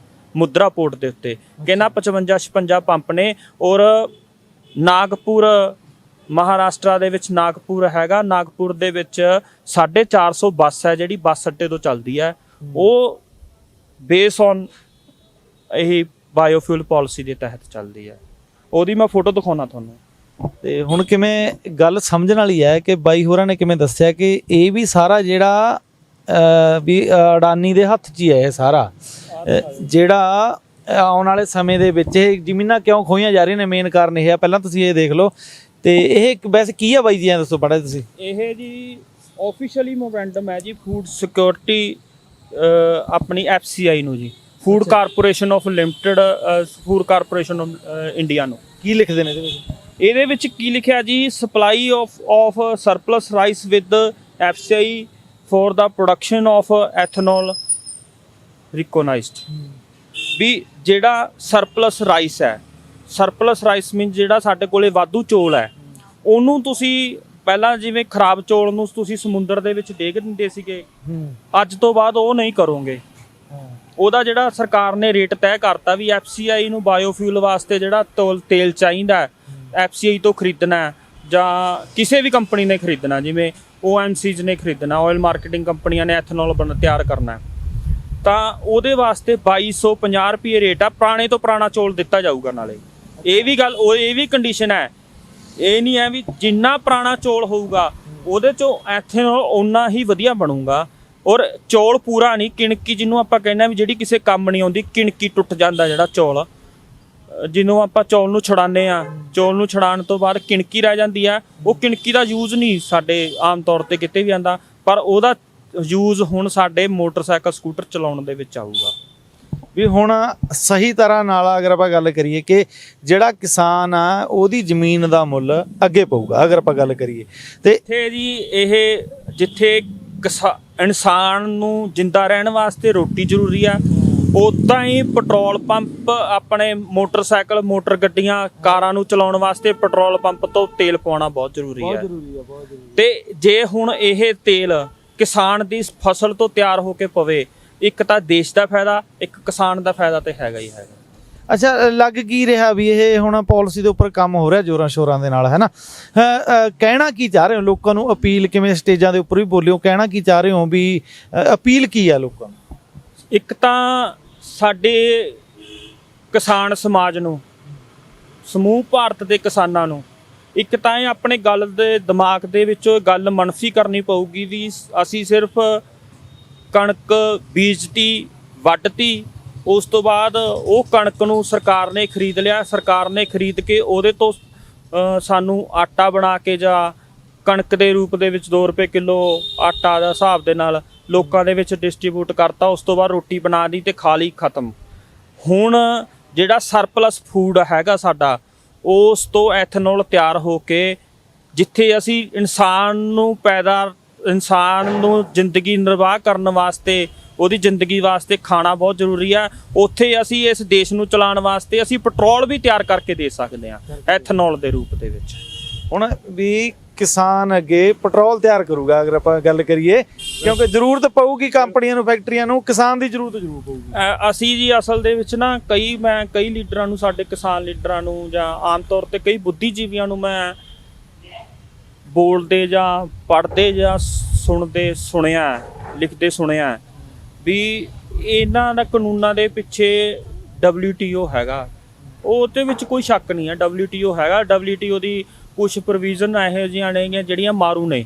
Speaker 2: ਮੁੰਦਰਾ ਪੋਰਟ ਦੇ ਉੱਤੇ। ਕਹਿੰਦਾ 55-56 ਪੰਪ ਨੇ, ਔਰ ਨਾਗਪੁਰ ਮਹਾਰਾਸ਼ਟਰ ਦੇ ਵਿੱਚ ਨਾਗਪੁਰ ਹੈਗਾ, ਨਾਗਪੁਰ ਦੇ ਵਿੱਚ 450 ਬੱਸ ਹੈ ਜਿਹੜੀ ਬੱਸ ਅੱਡੇ ਤੋਂ ਚੱਲਦੀ ਹੈ, ਉਹ ਬੇਸ ਔਨ ਇਹੀ ਬਾਇਓਫਿਊਲ ਪਾਲਿਸੀ ਦੇ ਤਹਿਤ ਚੱਲਦੀ ਹੈ। ਉਹਦੀ ਮੈਂ ਫੋਟੋ ਦਿਖਾਉਣਾ ਤੁਹਾਨੂੰ।
Speaker 1: ਤੇ ਹੁਣ ਕਿਵੇਂ ਗੱਲ ਸਮਝਣ ਵਾਲੀ ਹੈ ਕਿ ਬਾਈ ਹੋਰਾਂ ਨੇ ਕਿਵੇਂ ਦੱਸਿਆ ਕਿ ਇਹ ਵੀ ਸਾਰਾ ਜਿਹੜਾ ਵੀ ਅਡਾਨੀ ਦੇ ਹੱਥ 'ਚ ਹੀ ਹੈ ਇਹ ਸਾਰਾ, ਜਿਹੜਾ ਆਉਣ ਵਾਲੇ ਸਮੇਂ ਦੇ ਵਿੱਚ ਇਹ ਜ਼ਮੀਨਾਂ ਕਿਉਂ ਖੋਹੀਆਂ ਜਾ ਰਹੀਆਂ ਨੇ, ਮੇਨ ਕਾਰਨ ਇਹ ਹੈ। ਪਹਿਲਾਂ ਤੁਸੀਂ ਇਹ ਦੇਖ ਲਓ। ਤੇ ਇਹ ਵੈਸੇ ਕੀ ਆ ਬਾਈ ਜੀ, ਐਂ ਦੱਸੋ ਪੜ੍ਹਿਆ ਤੁਸੀਂ?
Speaker 2: ਇਹ ਜੀ ਆਫੀਸ਼ੀਅਲੀ ਮੈਮੋਰੈਂਡਮ ਹੈ ਜੀ ਫੂਡ ਸਿਕਿਉਰਿਟੀ ਆਪਣੀ FCI ਨੂੰ ਜੀ, food corporation of limited, food corporation of India ਨੂੰ।
Speaker 1: ਕੀ ਲਿਖਦੇ ਨੇ ਇਹਦੇ ਵਿੱਚ?
Speaker 2: ਇਹਦੇ ਵਿੱਚ ਕੀ ਲਿਖਿਆ ਜੀ? Supply of surplus rice with FCI for ਦਾ ਪ੍ਰੋਡਕਸ਼ਨ ਆਫ ਐਥਨੋਲ ਰਿਕੋਗਨਾਈਜ਼ਡ। ਵੀ ਜਿਹੜਾ ਸਰਪਲਸ ਰਾਈਸ ਹੈ, ਸਰਪਲਸ ਰਾਈਸ ਮੀਨ ਜਿਹੜਾ ਸਾਡੇ ਕੋਲੇ ਵਾਧੂ ਚੌਲ ਹੈ, ਉਹਨੂੰ ਤੁਸੀਂ ਪਹਿਲਾਂ ਜਿਵੇਂ ਖਰਾਬ ਚੌਲ ਨੂੰ ਤੁਸੀਂ ਸਮੁੰਦਰ ਦੇ ਵਿੱਚ ਡੇਗ ਦਿੰਦੇ ਸੀਗੇ, ਅੱਜ ਤੋਂ ਬਾਅਦ ਉਹ ਨਹੀਂ ਕਰੋਗੇ। ਉਹਦਾ ਜਿਹੜਾ ਸਰਕਾਰ ਨੇ ਰੇਟ ਤੈਅ ਕਰਤਾ ਵੀ FCI ਨੂੰ ਬਾਇਓਫਿਊਲ ਵਾਸਤੇ ਜਿਹੜਾ ਤੇਲ ਚਾਹੀਦਾ FCI ਤੋਂ ਖਰੀਦਣਾ, ਜਾਂ ਕਿਸੇ ਵੀ ਕੰਪਨੀ ਨੇ ਖਰੀਦਣਾ, ਜਿਵੇਂ OMCs ਨੇ ਖਰੀਦਣਾ, ਆਇਲ ਮਾਰਕੀਟਿੰਗ ਕੰਪਨੀਆਂ ਨੇ ਐਥਨੋਲ ਤਿਆਰ ਕਰਨਾ, ਤਾਂ ਉਹਦੇ ਵਾਸਤੇ 2250 ਰੁਪਏ ਰੇਟ ਆ। ਪੁਰਾਣੇ ਤੋਂ ਪੁਰਾਣਾ ਚੌਲ ਦਿੱਤਾ ਜਾਊਗਾ। ਨਾਲੇ ਇਹ ਵੀ ਕੰਡੀਸ਼ਨ ਹੈ, ਇਹ ਨਹੀਂ ਹੈ ਵੀ ਜਿੰਨਾ ਪੁਰਾਣਾ ਚੌਲ ਹੋਊਗਾ ਉਹਦੇ 'ਚੋਂ ਐਥਨੋਲ ਓਨਾ ਹੀ ਵਧੀਆ ਬਣੂਗਾ। ਔਰ ਚੌਲ ਪੂਰਾ ਨਹੀਂ, ਕਿਣਕੀ ਜਿਹਨੂੰ ਆਪਾਂ ਕਹਿੰਦੇ ਵੀ ਜਿਹੜੀ ਕਿਸੇ ਕੰਮ ਨਹੀਂ ਆਉਂਦੀ, ਕਿਣਕੀ ਟੁੱਟ ਜਾਂਦਾ ਜਿਹੜਾ ਚੌਲ, ਜਿਹਨੂੰ ਆਪਾਂ ਚੌਲ ਨੂੰ ਛਡਾਉਂਦੇ ਆ, ਚੌਲ ਨੂੰ ਛਡਾਉਣ ਤੋਂ ਬਾਅਦ ਕਿਣਕੀ ਰਹਿ ਜਾਂਦੀ ਆ, ਉਹ ਕਿਣਕੀ ਦਾ ਯੂਜ਼ ਨਹੀਂ ਸਾਡੇ ਆਮ ਤੌਰ ਤੇ ਕਿਤੇ ਵੀ ਆਉਂਦਾ, ਪਰ ਉਹਦਾ ਯੂਜ਼ ਹੁਣ ਸਾਡੇ ਮੋਟਰਸਾਈਕਲ ਸਕੂਟਰ ਚਲਾਉਣ ਦੇ ਵਿੱਚ ਆਊਗਾ।
Speaker 1: ਵੀ ਹੁਣ ਸਹੀ ਤਰ੍ਹਾਂ ਨਾਲ ਅਗਰ ਆਪਾਂ ਗੱਲ ਕਰੀਏ ਕਿ ਜਿਹੜਾ ਕਿਸਾਨ ਆ ਉਹਦੀ ਜ਼ਮੀਨ ਦਾ ਮੁੱਲ ਅੱਗੇ ਪਊਗਾ, ਅਗਰ ਆਪਾਂ ਗੱਲ ਕਰੀਏ ਤੇ
Speaker 2: ਇੱਥੇ ਜੀ ਇਹ ਜਿੱਥੇ ਇਨਸਾਨ ਨੂੰ ਜਿੰਦਾ ਰਹਿਣ ਵਾਸਤੇ ਰੋਟੀ ਜ਼ਰੂਰੀ ਆ, ਉੱਦਾਂ ਹੀ ਪੈਟਰੋਲ ਪੰਪ ਆਪਣੇ ਮੋਟਰਸਾਈਕਲ, ਮੋਟਰ ਗੱਡੀਆਂ, ਕਾਰਾਂ ਨੂੰ ਚਲਾਉਣ ਵਾਸਤੇ ਪੈਟਰੋਲ ਪੰਪ ਤੋਂ ਤੇਲ ਪਾਉਣਾ ਬਹੁਤ ਜ਼ਰੂਰੀ ਹੈ। ਤੇ ਜੇ ਹੁਣ ਇਹ ਤੇਲ ਕਿਸਾਨ ਦੀ ਫਸਲ ਤੋਂ ਤਿਆਰ ਹੋ ਕੇ ਪਵੇ, ਇੱਕ ਤਾਂ ਦੇਸ਼ ਦਾ ਫਾਇਦਾ, ਇੱਕ ਕਿਸਾਨ ਦਾ ਫਾਇਦਾ ਤੇ ਹੈਗਾ ਹੀ ਹੈਗਾ।
Speaker 1: ਅੱਛਾ, ਲੱਗ ਕੀ ਰਿਹਾ ਵੀ ਇਹ ਹੁਣ ਪਾਲਿਸੀ ਦੇ ਉੱਪਰ ਕੰਮ ਹੋ ਰਿਹਾ ਜ਼ੋਰਾਂ ਸ਼ੋਰਾਂ ਦੇ ਨਾਲ, ਹੈ ਨਾ? ਕਹਿਣਾ ਕੀ ਚਾਹ ਰਹੇ ਹੋ ਲੋਕਾਂ ਨੂੰ? ਅਪੀਲ ਕਿਵੇਂ, ਸਟੇਜਾਂ ਦੇ ਉੱਪਰ ਵੀ ਬੋਲਿਓ, ਕਹਿਣਾ ਕੀ ਚਾਹ ਰਹੇ ਹੋ ਵੀ ਅਪੀਲ ਕੀ ਆ ਲੋਕਾਂ ਨੂੰ?
Speaker 2: ਇੱਕ ਤਾਂ ਸਾਡੇ ਕਿਸਾਨ ਸਮਾਜ ਨੂੰ, ਸਮੂਹ ਭਾਰਤ ਦੇ ਕਿਸਾਨਾਂ ਨੂੰ, ਇੱਕ ਤਾਂ ਇਹ ਆਪਣੇ ਗੱਲ ਦੇ ਦਿਮਾਗ ਦੇ ਵਿੱਚੋਂ ਗੱਲ ਮਨਫੀ ਕਰਨੀ ਪਊਗੀ ਵੀ ਅਸੀਂ ਸਿਰਫ ਕਣਕ ਬੀਜਤੀ, ਵੱਢਤੀ, ਉਸ ਤੋਂ ਬਾਅਦ ਉਹ ਕਣਕ ਨੂੰ ਸਰਕਾਰ ਨੇ ਖਰੀਦ ਲਿਆ, ਸਰਕਾਰ ਨੇ ਖਰੀਦ ਕੇ ਉਹਦੇ ਤੋਂ ਸਾਨੂੰ ਆਟਾ ਬਣਾ ਕੇ ਜਾਂ ਕਣਕ ਦੇ ਰੂਪ ਦੇ ਵਿੱਚ 2 ਰੁਪਏ ਕਿਲੋ ਆਟਾ ਦਾ ਹਿਸਾਬ ਦੇ ਨਾਲ ਲੋਕਾਂ ਦੇ ਵਿੱਚ ਡਿਸਟ੍ਰੀਬਿਊਟ ਕਰਤਾ, ਉਸ ਤੋਂ ਬਾਅਦ ਰੋਟੀ ਬਣਾ ਲਈ ਤੇ ਖਾ ਲਈ, ਖਤਮ। ਹੁਣ ਜਿਹੜਾ ਸਰਪਲਸ ਫੂਡ ਹੈਗਾ ਸਾਡਾ, ਉਸ ਤੋਂ ਐਥਨੋਲ ਤਿਆਰ ਹੋ ਕੇ ਜਿੱਥੇ ਅਸੀਂ ਇਨਸਾਨ ਨੂੰ ਜ਼ਿੰਦਗੀ ਨਿਰਵਾਹ ਕਰਨ ਵਾਸਤੇ, ਉਹਦੀ ਜ਼ਿੰਦਗੀ ਵਾਸਤੇ ਖਾਣਾ ਬਹੁਤ ਜ਼ਰੂਰੀ ਆ, ਉੱਥੇ ਅਸੀਂ ਇਸ ਦੇਸ਼ ਨੂੰ ਚਲਾਉਣ ਵਾਸਤੇ ਅਸੀਂ ਪੈਟਰੋਲ ਵੀ ਤਿਆਰ ਕਰਕੇ ਦੇ ਸਕਦੇ ਹਾਂ ਐਥਨੋਲ ਦੇ ਰੂਪ ਦੇ ਵਿੱਚ।
Speaker 1: ਹੁਣ ਵੀ ਕਿਸਾਨ ਅੱਗੇ ਪੈਟਰੋਲ ਤਿਆਰ ਕਰੂਗਾ, ਅਗਰ ਆਪਾਂ ਗੱਲ ਕਰੀਏ, ਕਿਉਂਕਿ ਜ਼ਰੂਰਤ ਪਊਗੀ ਕੰਪਨੀਆਂ ਨੂੰ, ਫੈਕਟਰੀਆਂ ਨੂੰ, ਕਿਸਾਨ ਦੀ ਜ਼ਰੂਰ ਪਊਗੀ।
Speaker 2: ਅਸੀਂ ਜੀ ਅਸਲ ਦੇ ਵਿੱਚ ਨਾ ਮੈਂ ਕਈ ਲੀਡਰਾਂ ਨੂੰ, ਸਾਡੇ ਕਿਸਾਨ ਲੀਡਰਾਂ ਨੂੰ ਜਾਂ ਆਮ ਤੌਰ ਤੇ ਕਈ ਬੁੱਧੀਜੀਵੀਆਂ ਨੂੰ ਮੈਂ ਬੋਲਦੇ ਜਾਂ ਪੜ੍ਹਦੇ ਜਾਂ ਸੁਣਿਆ ਲਿਖਦੇ ਸੁਣਿਆ ਵੀ ਇਹਨਾਂ ਦਾ ਕਾਨੂੰਨਾਂ ਦੇ ਪਿੱਛੇ WTO ਹੈਗਾ। ਉਹਦੇ ਵਿੱਚ ਕੋਈ ਸ਼ੱਕ ਨਹੀਂ ਹੈ, WTO ਹੈਗਾ। WTO ਦੀ ਕੁਛ ਪ੍ਰੋਵੀਜ਼ਨ ਇਹੋ ਜਿਹੀਆਂ ਨੇ ਜਿਹੜੀਆਂ ਮਾਰੂ ਨੇ,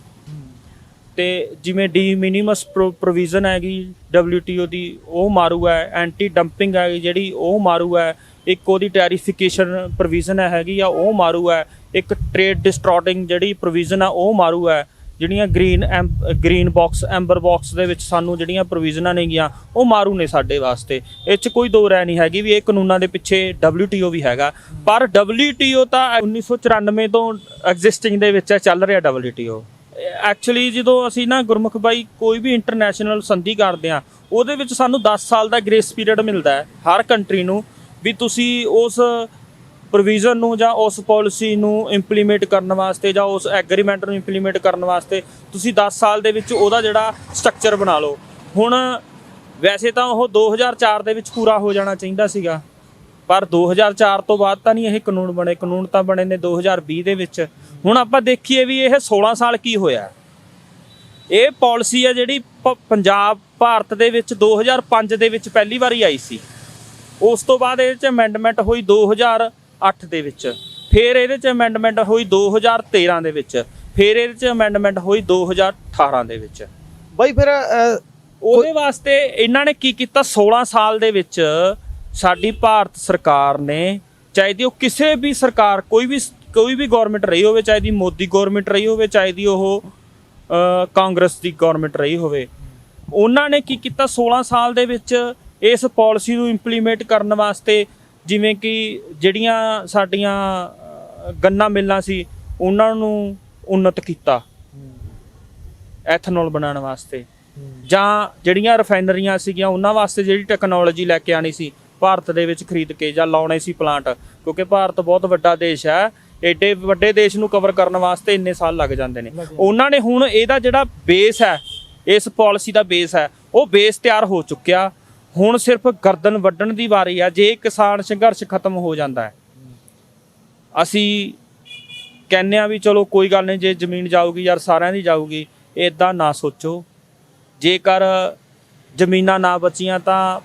Speaker 2: ਤੇ ਜਿਵੇਂ ਡੀ ਮਿਨੀਮਸ ਪ੍ਰੋਵੀਜ਼ਨ ਹੈਗੀ WTO ਦੀ, ਉਹ ਮਾਰੂ ਹੈ। ਐਂਟੀ ਡੰਪਿੰਗ ਹੈਗੀ ਜਿਹੜੀ, ਉਹ ਮਾਰੂ ਹੈ। ਇੱਕ ਉਹਦੀ ਟੈਰੀਫਿਕੇਸ਼ਨ ਪ੍ਰੋਵੀਜ਼ਨ ਹੈਗੀ ਆ, ਉਹ ਮਾਰੂ ਹੈ। ਇੱਕ ਟ੍ਰੇਡ ਡਿਸਟੋਰਟਿੰਗ ਜਿਹੜੀ ਪ੍ਰੋਵੀਜ਼ਨ ਆ, ਉਹ ਮਾਰੂ ਹੈ। ਜਿਹੜੀਆਂ ਗ੍ਰੀਨ ਬਾਕਸ ਐਂਬਰ ਬਾਕਸ ਦੇ ਵਿੱਚ ਸਾਨੂੰ ਜਿਹੜੀਆਂ ਪ੍ਰੋਵੀਜ਼ਨਾਂ ਨੇਗੀਆਂ, ਉਹ ਮਾਰੂ ਨੇ ਸਾਡੇ ਵਾਸਤੇ। ਇਹ 'ਚ ਕੋਈ ਦੋ ਰਾਏ ਨਹੀਂ ਹੈਗੀ ਵੀ ਇਹ ਕਾਨੂੰਨਾਂ ਦੇ ਪਿੱਛੇ WTO ਵੀ ਹੈਗਾ। ਪਰ WTO ਤਾਂ 1994 ਤੋਂ ਐਗਜ਼ਿਸਟਿੰਗ ਦੇ ਵਿੱਚ ਚੱਲ ਰਿਹਾ WTO। ਐਕਚੁਅਲੀ ਜਦੋਂ ਅਸੀਂ ਨਾ ਗੁਰਮੁਖ ਬਾਈ ਕੋਈ ਵੀ ਇੰਟਰਨੈਸ਼ਨਲ ਸੰਧੀ ਕਰਦੇ ਹਾਂ, ਉਹਦੇ ਵਿੱਚ ਸਾਨੂੰ 10 ਸਾਲ ਦਾ ਗ੍ਰੇਸ ਪੀਰੀਅਡ ਮਿਲਦਾ ਹੈ ਹਰ ਕੰਟਰੀ ਨੂੰ, ਵੀ ਤੁਸੀਂ ਉਸ ਪ੍ਰੋਵੀਜ਼ਨ ਨੂੰ ਜਾਂ ਉਸ ਪਾਲਿਸੀ ਨੂੰ ਇੰਪਲੀਮੈਂਟ ਕਰਨ ਵਾਸਤੇ ਜਾਂ ਉਸ ਐਗਰੀਮੈਂਟ ਨੂੰ ਇੰਪਲੀਮੈਂਟ ਕਰਨ ਵਾਸਤੇ ਤੁਸੀਂ 10 ਸਾਲ ਦੇ ਵਿੱਚ ਉਹਦਾ ਜਿਹੜਾ ਸਟਰਕਚਰ ਬਣਾ ਲਓ। ਹੁਣ ਵੈਸੇ ਤਾਂ ਉਹ 2004 ਦੇ ਵਿੱਚ ਪੂਰਾ ਹੋ ਜਾਣਾ ਚਾਹੀਦਾ ਸੀਗਾ, ਪਰ 2004 ਤੋਂ ਬਾਅਦ ਤਾਂ ਨਹੀਂ ਇਹ ਕਾਨੂੰਨ ਬਣੇ। ਕਾਨੂੰਨ ਤਾਂ ਬਣੇ ਨੇ 2020 ਦੇ ਵਿੱਚ। ਹੁਣ ਆਪਾਂ ਦੇਖੀਏ ਵੀ ਇਹ 16 ਸਾਲ ਕੀ ਹੋਇਆ। ਇਹ ਪਾਲਿਸੀ ਹੈ ਜਿਹੜੀ ਪੰਜਾਬ ਭਾਰਤ ਦੇ ਵਿੱਚ 2005 ਦੇ ਵਿੱਚ ਪਹਿਲੀ ਵਾਰੀ ਆਈ ਸੀ। ਉਸ ਤੋਂ ਬਾਅਦ ਇਹਦੇ 'ਚ ਅਮੈਂਡਮੈਂਟ ਹੋਈ 2008 ਦੇ ਵਿੱਚ, ਫਿਰ ਇਹਦੇ 'ਚ ਅਮੈਂਡਮੈਂਟ ਹੋਈ 2013 ਦੇ ਵਿੱਚ, ਫਿਰ ਇਹਦੇ 'ਚ ਅਮੈਂਡਮੈਂਟ ਹੋਈ 2018 ਦੇ ਵਿੱਚ।
Speaker 1: ਬਾਈ ਫਿਰ
Speaker 2: ਉਹਦੇ ਵਾਸਤੇ ਇਹਨਾਂ ਨੇ ਕੀ ਕੀਤਾ 16 ਸਾਲ ਦੇ ਵਿੱਚ? ਸਾਡੀ ਭਾਰਤ ਸਰਕਾਰ ਨੇ, ਚਾਹੇ ਦੀ ਉਹ ਕਿਸੇ ਵੀ ਸਰਕਾਰ, ਕੋਈ ਵੀ ਗੌਰਮੈਂਟ ਰਹੀ ਹੋਵੇ, ਚਾਹੇ ਦੀ ਮੋਦੀ ਗੌਰਮੈਂਟ ਰਹੀ ਹੋਵੇ, ਚਾਹੇ ਦੀ ਉਹ ਕਾਂਗਰਸ ਦੀ ਗੌਰਮੈਂਟ ਰਹੀ ਹੋਵੇ, ਉਹਨਾਂ ਨੇ ਕੀ ਕੀਤਾ 16 ਸਾਲ ਦੇ ਵਿੱਚ ਇਸ ਪਾਲਿਸੀ ਨੂੰ ਇੰਪਲੀਮੈਂਟ ਕਰਨ ਵਾਸਤੇ, ਜਿਵੇਂ ਕਿ ਜਿਹੜੀਆਂ ਸਾਡੀਆਂ ਗੰਨਾ ਮਿੱਲਾਂ ਸੀ ਉਹਨਾਂ ਨੂੰ ਉન્નਤ ਕੀਤਾ ਐਥਨੋਲ ਬਣਾਉਣ ਵਾਸਤੇ, ਜਾਂ ਜਿਹੜੀਆਂ ਰਿਫਾਈਨਰੀਆਂ ਸੀਗੀਆਂ ਉਹਨਾਂ ਵਾਸਤੇ ਜਿਹੜੀ ਟੈਕਨੋਲੋਜੀ ਲੈ ਕੇ ਆਣੀ ਸੀ ਭਾਰਤ ਦੇ ਵਿੱਚ ਖਰੀਦ ਕੇ ਜਾਂ ਲਾਉਣੇ ਸੀ ਪਲਾਂਟ, ਕਿਉਂਕਿ ਭਾਰਤ ਬਹੁਤ ਵੱਡਾ ਦੇਸ਼ ਹੈ। ਏਡੇ ਵੱਡੇ ਦੇਸ਼ ਨੂੰ ਕਵਰ ਕਰਨ ਵਾਸਤੇ ਇੰਨੇ ਸਾਲ ਲੱਗ ਜਾਂਦੇ ਨੇ। ਉਹਨਾਂ ਨੇ ਹੁਣ ਇਹਦਾ ਜਿਹੜਾ ਬੇਸ ਹੈ, ਇਸ ਪਾਲਿਸੀ ਦਾ ਬੇਸ ਹੈ, ਉਹ ਬੇਸ ਤਿਆਰ ਹੋ ਚੁੱਕਿਆ। ਹੁਣ ਸਿਰਫ ਗਰਦਨ ਵੱਢਣ ਦੀ ਵਾਰੀ ਆ। ਜੇ ਕਿਸਾਨ ਸੰਘਰਸ਼ ਖਤਮ ਹੋ ਜਾਂਦਾ ਹੈ, ਅਸੀਂ ਕਹਿੰਦੇ ਆ ਵੀ ਚਲੋ ਕੋਈ ਗੱਲ ਨਹੀਂ, ਜੇ ਜ਼ਮੀਨ ਜਾਊਗੀ ਯਾਰ ਸਾਰਿਆਂ ਦੀ ਜਾਊਗੀ, ਇੱਦਾਂ ਨਾ ਸੋਚੋ। ਜੇਕਰ ਜ਼ਮੀਨਾਂ ਨਾ ਬਚੀਆਂ ਤਾਂ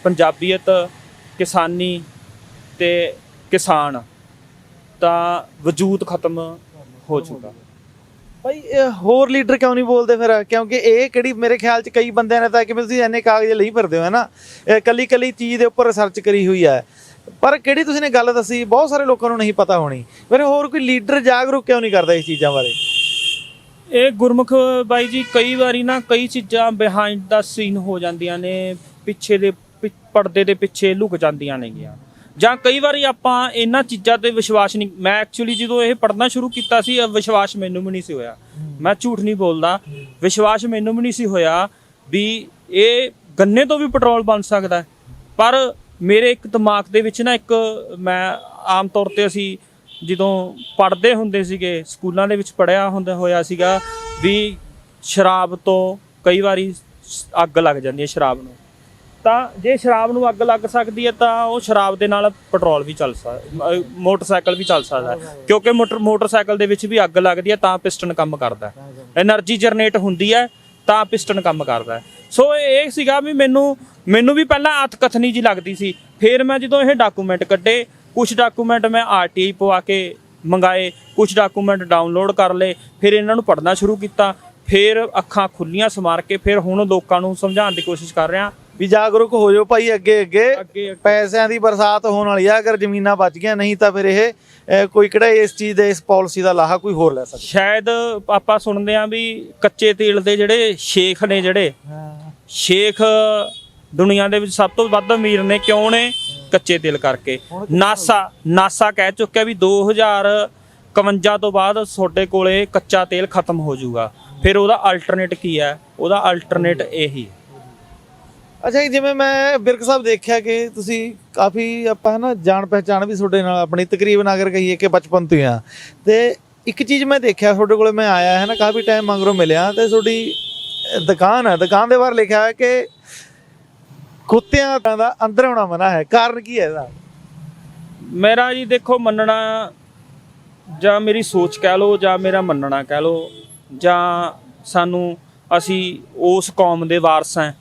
Speaker 2: ਪੰਜਾਬੀਅਤ, ਕਿਸਾਨੀ ਤੇ ਕਿਸਾਨ ਤਾਂ ਵਜੂਦ ਖਤਮ ਹੋ ਚੁੱਕਾ।
Speaker 1: ਭਾਈ ਹੋਰ ਲੀਡਰ ਕਿਉਂ ਨਹੀਂ ਬੋਲਦੇ ਫਿਰ? ਕਿਉਂਕਿ ਇਹ ਕਿਹੜੀ, ਮੇਰੇ ਖਿਆਲ 'ਚ ਕਈ ਬੰਦਿਆਂ ਨੇ ਤਾਂ ਕਿਵੇਂ ਤੁਸੀਂ ਇੰਨੇ ਕਾਗਜ਼ ਲਈ ਫਿਰਦੇ ਹੋ, ਹੈ ਨਾ, ਕੱਲੀ ਚੀਜ਼ ਦੇ ਉੱਪਰ ਰਿਸਰਚ ਕਰੀ ਹੋਈ ਹੈ, ਪਰ ਕਿਹੜੀ ਤੁਸੀਂ ਨੇ ਗੱਲ ਦੱਸੀ ਬਹੁਤ ਸਾਰੇ ਲੋਕਾਂ ਨੂੰ ਨਹੀਂ ਪਤਾ ਹੋਣੀ। ਫਿਰ ਹੋਰ ਕੋਈ ਲੀਡਰ ਜਾਗਰੂਕ ਕਿਉਂ ਨਹੀਂ ਕਰਦਾ ਇਸ ਚੀਜ਼ਾਂ ਬਾਰੇ?
Speaker 2: ਇਹ ਗੁਰਮੁਖ ਬਾਈ ਜੀ, ਕਈ ਵਾਰੀ ਨਾ ਕਈ ਚੀਜ਼ਾਂ ਬਿਹਾਈਂਡ ਦਾ ਸੀਨ ਹੋ ਜਾਂਦੀਆਂ ਨੇ, ਪਿੱਛੇ ਦੇ ਪਰਦੇ ਦੇ ਪਿੱਛੇ ਲੁਕ ਜਾਂਦੀਆਂ ਨੇਗੀਆਂ, ਜਾਂ ਕਈ ਵਾਰੀ ਆਪਾਂ ਇਹਨਾਂ ਚੀਜ਼ਾਂ ਤੇ ਵਿਸ਼ਵਾਸ ਨਹੀਂ। ਮੈਂ ਐਕਚੁਅਲੀ ਜਦੋਂ ਇਹ ਪੜ੍ਹਨਾ ਸ਼ੁਰੂ ਕੀਤਾ ਸੀ, ਵਿਸ਼ਵਾਸ ਮੈਨੂੰ ਵੀ ਨਹੀਂ ਸੀ ਹੋਇਆ, ਮੈਂ ਝੂਠ ਨਹੀਂ ਬੋਲਦਾ, ਵਿਸ਼ਵਾਸ ਮੈਨੂੰ ਵੀ ਨਹੀਂ ਸੀ ਹੋਇਆ ਵੀ ਇਹ ਗੰਨੇ ਤੋਂ ਵੀ ਪੈਟਰੋਲ ਬਣ ਸਕਦਾ। ਪਰ ਮੇਰੇ ਇੱਕ ਦਿਮਾਗ ਦੇ ਵਿੱਚ ਨਾ ਮੈਂ ਆਮ ਤੌਰ ਤੇ ਅਸੀਂ ਜਦੋਂ ਪੜ੍ਹਦੇ ਹੁੰਦੇ ਸੀਗੇ, ਸਕੂਲਾਂ ਦੇ ਵਿੱਚ ਪੜ੍ਹਿਆ ਹੋਇਆ ਸੀਗਾ ਵੀ ਸ਼ਰਾਬ ਤੋਂ ਕਈ ਵਾਰੀ ਅੱਗ ਲੱਗ ਜਾਂਦੀ ਹੈ ਸ਼ਰਾਬ ਨੂੰ, ਤਾਂ ਜੇ ਸ਼ਰਾਬ ਨੂੰ ਅੱਗ ਲੱਗ ਸਕਦੀ ਹੈ ਤਾਂ ਉਹ ਸ਼ਰਾਬ ਦੇ ਨਾਲ ਪੈਟਰੋਲ ਵੀ ਚੱਲ ਸਕਦਾ, ਮੋਟਰਸਾਈਕਲ ਵੀ ਚੱਲ ਸਕਦਾ, ਕਿਉਂਕਿ ਮੋਟਰਸਾਈਕਲ ਦੇ ਵਿੱਚ ਵੀ ਅੱਗ ਲੱਗਦੀ ਹੈ ਤਾਂ ਪਿਸਟਨ ਕੰਮ ਕਰਦਾ, ਐਨਰਜੀ ਜਨਰੇਟ ਹੁੰਦੀ ਹੈ ਤਾਂ ਪਿਸਟਨ ਕੰਮ ਕਰਦਾ। ਸੋ ਇਹ ਸੀਗਾ ਵੀ ਮੈਨੂੰ ਵੀ ਪਹਿਲਾਂ ਅੱਤ ਕਥਨੀ ਜੀ ਲੱਗਦੀ ਸੀ। ਫਿਰ ਮੈਂ ਜਦੋਂ ਇਹ ਡਾਕੂਮੈਂਟ ਕੱਢੇ, ਕੁਛ ਡਾਕੂਮੈਂਟ ਮੈਂ RTI ਪਵਾ ਕੇ ਮੰਗਾਏ, ਕੁਛ ਡਾਕੂਮੈਂਟ ਡਾਊਨਲੋਡ ਕਰ ਲਏ, ਫਿਰ ਇਹਨਾਂ ਨੂੰ ਪੜ੍ਹਨਾ ਸ਼ੁਰੂ ਕੀਤਾ, ਫਿਰ ਅੱਖਾਂ ਖੁੱਲੀਆਂ ਸਮਾਰ ਕੇ ਫਿਰ ਹੁਣ ਲੋਕਾਂ ਨੂੰ ਸਮਝਾਉਣ ਦੀ ਕੋਸ਼ਿਸ਼ ਕਰ ਰਿਹਾ
Speaker 1: ਵੀ ਜਾਗਰੂਕ ਹੋ ਜਾਓ ਭਾਈ, ਅੱਗੇ ਪੈਸਿਆਂ ਦੀ ਬਰਸਾਤ ਹੋਣ ਵਾਲੀ ਆ। ਅਗਰ ਜ਼ਮੀਨਾਂ ਬਚ ਗਈਆਂ, ਨਹੀਂ ਤਾਂ ਫਿਰ ਇਹ ਕੋਈ ਕਿਹੜਾ ਇਸ ਚੀਜ਼ ਦੇ, ਇਸ ਪਾਲਿਸੀ ਦਾ ਲਾਹਾ ਕੋਈ ਹੋਰ ਲੈ ਸਕਦਾ।
Speaker 2: ਸ਼ਾਇਦ ਆਪਾਂ ਸੁਣਦੇ ਆ ਵੀ ਕੱਚੇ ਤੇਲ ਦੇ ਜਿਹੜੇ ਸ਼ੇਖ ਨੇ, ਜਿਹੜੇ ਸ਼ੇਖ ਦੁਨੀਆ ਦੇ ਵਿੱਚ ਸਭ ਤੋਂ ਵੱਧ ਅਮੀਰ ਨੇ, ਕਿਉਂ ਨੇ? ਕੱਚੇ ਤੇਲ ਕਰਕੇ। ਨਾਸਾ ਕਹਿ ਚੁੱਕਿਆ ਵੀ 2051 ਤੋਂ ਬਾਅਦ ਤੁਹਾਡੇ ਕੋਲੇ ਕੱਚਾ ਤੇਲ ਖਤਮ ਹੋ ਜਾਊਗਾ। ਫਿਰ ਉਹਦਾ ਅਲਟਰਨੇਟ ਕੀ ਹੈ? ਉਹਦਾ ਅਲਟਰਨੇਟ ਇਹੀ।
Speaker 1: ਅੱਛਾ, ਜਿਵੇਂ ਮੈਂ ਬਿਰਕ ਸਾਹਿਬ ਦੇਖਿਆ ਕਿ ਤੁਸੀਂ ਕਾਫੀ ਆਪਾਂ ਨਾ ਜਾਣ ਪਹਿਚਾਣ ਵੀ ਤੁਹਾਡੇ ਨਾਲ ਆਪਣੀ ਤਕਰੀਬਨ ਅਗਰ ਕਹੀਏ ਕਿ ਬਚਪਨ ਤੋਂ ਹੀ ਆ, ਤੇ ਇੱਕ ਚੀਜ਼ ਮੈਂ ਦੇਖਿਆ ਤੁਹਾਡੇ ਕੋਲ, ਮੈਂ ਆਇਆ ਹੈ ਨਾ ਕਾਫੀ ਟਾਈਮ ਮਗਰੋਂ ਮਿਲਿਆ, ਤੇ ਤੁਹਾਡੀ ਦੁਕਾਨ ਹੈ, ਦੁਕਾਨ ਦੇ ਬਾਹਰ ਲਿਖਿਆ ਹੈ ਕਿ ਕੁੱਤਿਆਂ ਦਾ ਅੰਦਰ ਆਉਣਾ ਮਨਾ ਹੈ। ਕਾਰਨ ਕੀ ਹੈ ਇਹਦਾ?
Speaker 2: ਮੇਰਾ ਜੀ ਦੇਖੋ ਮੰਨਣਾ, ਜਾਂ ਮੇਰੀ ਸੋਚ ਕਹਿ ਲਓ, ਜਾਂ ਮੇਰਾ ਮੰਨਣਾ ਕਹਿ ਲਓ, ਜਾਂ ਸਾਨੂੰ ਅਸੀਂ ਉਸ ਕੌਮ ਦੇ ਵਾਰਸ ਹਾਂ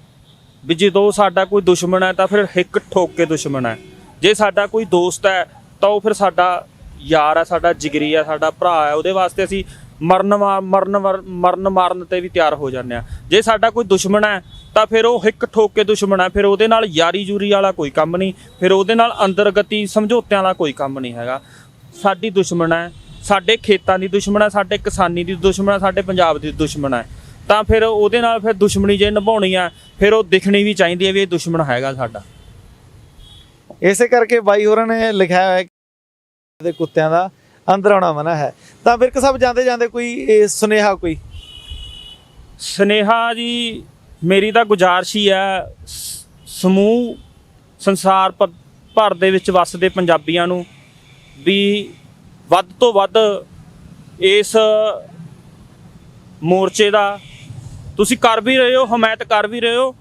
Speaker 2: ਵੀ ਜਦੋਂ ਸਾਡਾ ਕੋਈ ਦੁਸ਼ਮਣ ਹੈ ਤਾਂ ਫਿਰ ਹਿੱਕ ਠੋਕ ਕੇ ਦੁਸ਼ਮਣ ਹੈ। ਜੇ ਸਾਡਾ ਕੋਈ ਦੋਸਤ ਹੈ ਤਾਂ ਉਹ ਫਿਰ ਸਾਡਾ ਯਾਰ ਹੈ, ਸਾਡਾ ਜਿਗਰੀ ਹੈ, ਸਾਡਾ ਭਰਾ ਹੈ। ਉਹਦੇ ਵਾਸਤੇ ਅਸੀਂ ਮਾਰਨ ਤੇ ਵੀ ਤਿਆਰ ਹੋ ਜਾਂਦੇ ਹਾਂ। ਜੇ ਸਾਡਾ ਕੋਈ ਦੁਸ਼ਮਣ ਹੈ ਤਾਂ ਫਿਰ ਉਹ ਹਿੱਕ ਠੋਕ ਕੇ ਦੁਸ਼ਮਣ ਹੈ। ਫਿਰ ਉਹਦੇ ਨਾਲ ਯਾਰੀ ਯੂਰੀ ਵਾਲਾ ਕੋਈ ਕੰਮ ਨਹੀਂ, ਫਿਰ ਉਹਦੇ ਨਾਲ ਅੰਦਰਗਤੀ ਸਮਝੌਤਿਆਂ ਵਾਲਾ ਕੋਈ ਕੰਮ ਨਹੀਂ ਹੈਗਾ। ਸਾਡੀ ਦੁਸ਼ਮਣ ਹੈ, ਸਾਡੇ ਖੇਤਾਂ ਦੀ ਦੁਸ਼ਮਣ ਹੈ, ਸਾਡੇ ਕਿਸਾਨੀ ਦੀ ਦੁਸ਼ਮਣ ਹੈ, ਸਾਡੇ ਪੰਜਾਬ ਦੀ ਦੁਸ਼ਮਣ ਹੈ। ਤਾਂ ਫਿਰ ਉਹਦੇ ਨਾਲ ਫਿਰ ਦੁਸ਼ਮਣੀ ਜੇ ਨਿਭਾਉਣੀ ਆ, ਫਿਰ ਉਹ ਦਿਖਣੀ ਵੀ ਚਾਹੀਦੀ ਹੈ ਵੀ ਇਹ ਦੁਸ਼ਮਣ ਹੈਗਾ ਸਾਡਾ।
Speaker 1: ਇਸੇ ਕਰਕੇ ਬਾਈ ਹੋਰਾਂ ਨੇ ਲਿਖਿਆ ਹੋਇਆ ਕਿ ਕੁੱਤਿਆਂ ਦਾ ਅੰਦਰ ਆਉਣਾ ਮਨਾ ਹੈ। ਤਾਂ ਵਿਰਕ ਸਾਹਿਬ ਜਾਂਦੇ ਜਾਂਦੇ ਕੋਈ ਸੁਨੇਹਾ, ਕੋਈ
Speaker 2: ਸੁਨੇਹਾ ਜੀ ਮੇਰੀ ਤਾਂ ਗੁਜ਼ਾਰਿਸ਼ ਹੀ ਹੈ ਸਮੂਹ ਸੰਸਾਰ ਭਰ ਦੇ ਵਿੱਚ ਵੱਸਦੇ ਪੰਜਾਬੀਆਂ ਨੂੰ ਵੀ ਵੱਧ ਤੋਂ ਵੱਧ ਇਸ ਮੋਰਚੇ ਦਾ ਤੁਸੀਂ ਕਰ ਵੀ ਰਹੇ ਹੋ, ਹਮਾਇਤ ਕਰ ਵੀ ਰਹੇ ਹੋ,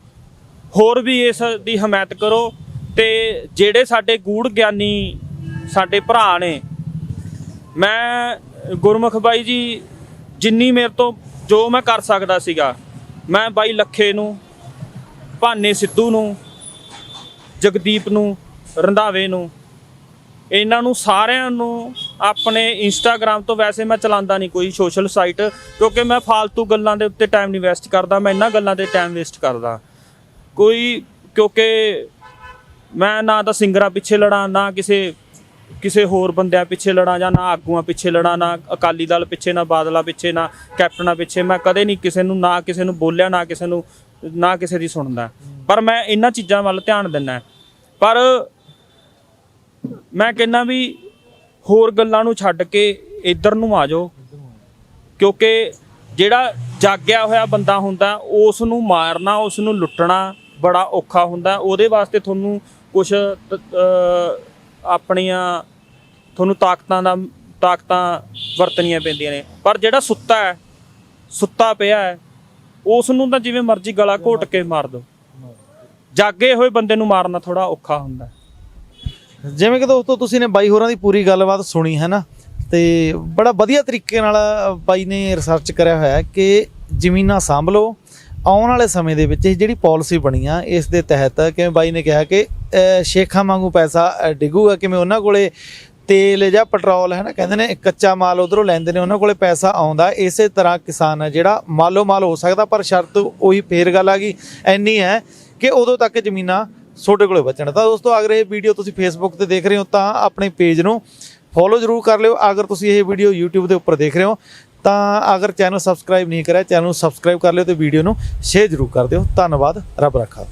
Speaker 2: ਹੋਰ ਵੀ ਇਸ ਦੀ ਹਮਾਇਤ ਕਰੋ। ਤੇ ਜਿਹੜੇ ਸਾਡੇ ਗੂੜ ਗਿਆਨੀ ਸਾਡੇ ਭਰਾ ਨੇ, ਮੈਂ ਗੁਰਮੁਖ ਬਾਈ ਜੀ ਜਿੰਨੀ ਮੇਰੇ ਤੋਂ ਜੋ ਮੈਂ ਕਰ ਸਕਦਾ ਸੀਗਾ, ਮੈਂ ਬਾਈ ਲੱਖੇ ਨੂੰ, ਭਾਨੇ ਸਿੱਧੂ ਨੂੰ, ਜਗਦੀਪ ਨੂੰ, ਰੰਧਾਵੇ ਨੂੰ, ਇਹਨਾਂ ਨੂੰ ਸਾਰਿਆਂ ਨੂੰ ਆਪਣੇ ਇੰਸਟਾਗ੍ਰਾਮ ਤੋਂ, ਵੈਸੇ ਮੈਂ ਚਲਾਉਂਦਾ ਨਹੀਂ ਕੋਈ ਸੋਸ਼ਲ ਸਾਈਟ ਕਿਉਂਕਿ ਮੈਂ ਫਾਲਤੂ ਗੱਲਾਂ ਦੇ ਉੱਤੇ ਟਾਈਮ ਨਹੀਂ ਵੇਸਟ ਕਰਦਾ। ਮੈਂ ਇਹਨਾਂ ਗੱਲਾਂ 'ਤੇ ਟਾਈਮ ਵੇਸਟ ਕਰਦਾ ਕੋਈ, ਕਿਉਂਕਿ ਮੈਂ ਨਾ ਤਾਂ ਸਿੰਗਰਾਂ ਪਿੱਛੇ ਲੜਾਂ, ਨਾ ਕਿਸੇ ਹੋਰ ਬੰਦਿਆਂ ਪਿੱਛੇ ਲੜਾਂ, ਜਾਂ ਨਾ ਆਗੂਆਂ ਪਿੱਛੇ ਲੜਾਂ, ਨਾ ਅਕਾਲੀ ਦਲ ਪਿੱਛੇ, ਨਾ ਬਾਦਲਾਂ ਪਿੱਛੇ, ਨਾ ਕੈਪਟਨਾਂ ਪਿੱਛੇ। ਮੈਂ ਕਦੇ ਨਹੀਂ ਕਿਸੇ ਨੂੰ, ਨਾ ਕਿਸੇ ਨੂੰ ਬੋਲਿਆ, ਨਾ ਕਿਸੇ ਦੀ ਸੁਣਦਾ। ਪਰ ਮੈਂ ਇਹਨਾਂ ਚੀਜ਼ਾਂ ਵੱਲ ਧਿਆਨ ਦਿੰਦਾ। ਪਰ ਮੈਂ ਕਹਿੰਦਾ ਵੀ ਹੋਰ ਗੱਲਾਂ ਨੂੰ ਛੱਡ ਕੇ ਇੱਧਰ ਨੂੰ ਆ ਜਾਓ, ਕਿਉਂਕਿ ਜਿਹੜਾ ਜਾਗਿਆ ਹੋਇਆ ਬੰਦਾ ਹੁੰਦਾ ਉਸ ਨੂੰ ਮਾਰਨਾ, ਉਸ ਨੂੰ ਲੁੱਟਣਾ ਬੜਾ ਔਖਾ ਹੁੰਦਾ। ਉਹਦੇ ਵਾਸਤੇ ਤੁਹਾਨੂੰ ਕੁਛ ਆਪਣੀਆਂ ਤੁਹਾਨੂੰ ਤਾਕਤਾਂ ਵਰਤਣੀਆਂ ਪੈਂਦੀਆਂ ਨੇ। ਪਰ ਜਿਹੜਾ ਸੁੱਤਾ ਪਿਆ ਹੈ ਉਸ ਨੂੰ ਤਾਂ ਜਿਵੇਂ ਮਰਜ਼ੀ ਗਲਾ ਘੋਟ ਕੇ ਮਾਰ ਦਿਓ। ਜਾਗੇ ਹੋਏ ਬੰਦੇ ਨੂੰ ਮਾਰਨਾ ਥੋੜਾ ਔਖਾ ਹੁੰਦਾ।
Speaker 1: ਜਿਵੇਂ ਕਿ ਦੋਸਤੋ ਤੁਸੀਂ ਨੇ ਬਾਈ ਹੋਰਾਂ ਦੀ ਪੂਰੀ ਗੱਲਬਾਤ ਸੁਣੀ ਹੈ ਨਾ, ਤੇ ਬੜਾ ਵਧੀਆ ਤਰੀਕੇ ਨਾਲ ਬਾਈ ਨੇ ਰਿਸਰਚ ਕਰਿਆ ਹੋਇਆ ਕਿ ਜ਼ਮੀਨਾਂ ਸਾਂਭ ਲਓ। ਆਉਣ ਵਾਲੇ ਸਮੇਂ ਦੇ ਵਿੱਚ ਇਹ ਜਿਹੜੀ ਪਾਲਿਸੀ ਬਣੀ ਆ, ਇਸ ਦੇ ਤਹਿਤ ਕਿਵੇਂ ਬਾਈ ਨੇ ਕਿਹਾ ਕਿ ਸ਼ੇਖਾਂ ਵਾਂਗੂ ਪੈਸਾ ਡਿੱਗੂਗਾ, ਕਿਵੇਂ ਉਹਨਾਂ ਕੋਲੇ ਤੇਲ ਜਾਂ ਪੈਟਰੋਲ ਹੈ ਨਾ, ਕਹਿੰਦੇ ਨੇ ਕੱਚਾ ਮਾਲ ਉੱਧਰੋਂ ਲੈਂਦੇ ਨੇ, ਉਹਨਾਂ ਕੋਲੇ ਪੈਸਾ ਆਉਂਦਾ। ਇਸੇ ਤਰ੍ਹਾਂ ਕਿਸਾਨ ਹੈ ਜਿਹੜਾ ਮਾਲੋ ਮਾਲ ਹੋ ਸਕਦਾ, ਪਰ ਸ਼ਰਤ ਉਹੀ ਫੇਰ ਗੱਲ ਆ ਗਈ ਇੰਨੀ ਹੈ ਕਿ ਉਦੋਂ ਤੱਕ ਜ਼ਮੀਨਾਂ ਤੁਹਾਡੇ ਕੋਲੇ ਬਚਣ। ਤਾਂ ਦੋਸਤੋ ਅਗਰ ਇਹ ਵੀਡੀਓ ਤੁਸੀਂ ਫੇਸਬੁੱਕ ਤੇ ਦੇਖ ਰਹੇ ਹੋ ਤਾਂ ਆਪਣੇ ਪੇਜ ਨੂੰ ਫੋਲੋ ਜ਼ਰੂਰ ਕਰ ਲਿਓ। ਅਗਰ ਤੁਸੀਂ ਇਹ ਵੀਡੀਓ YouTube ਦੇ ਉੱਪਰ ਦੇਖ ਰਹੇ ਹੋ ਤਾਂ ਅਗਰ ਚੈਨਲ ਸਬਸਕ੍ਰਾਈਬ ਨਹੀਂ ਕਰਿਆ, ਚੈਨਲ ਨੂੰ ਸਬਸਕ੍ਰਾਈਬ ਕਰ ਲਿਓ ਤੇ ਵੀਡੀਓ ਨੂੰ ਸ਼ੇਅਰ ਜ਼ਰੂਰ ਕਰ ਦਿਓ। ਧੰਨਵਾਦ, ਰੱਬ ਰੱਖਾ।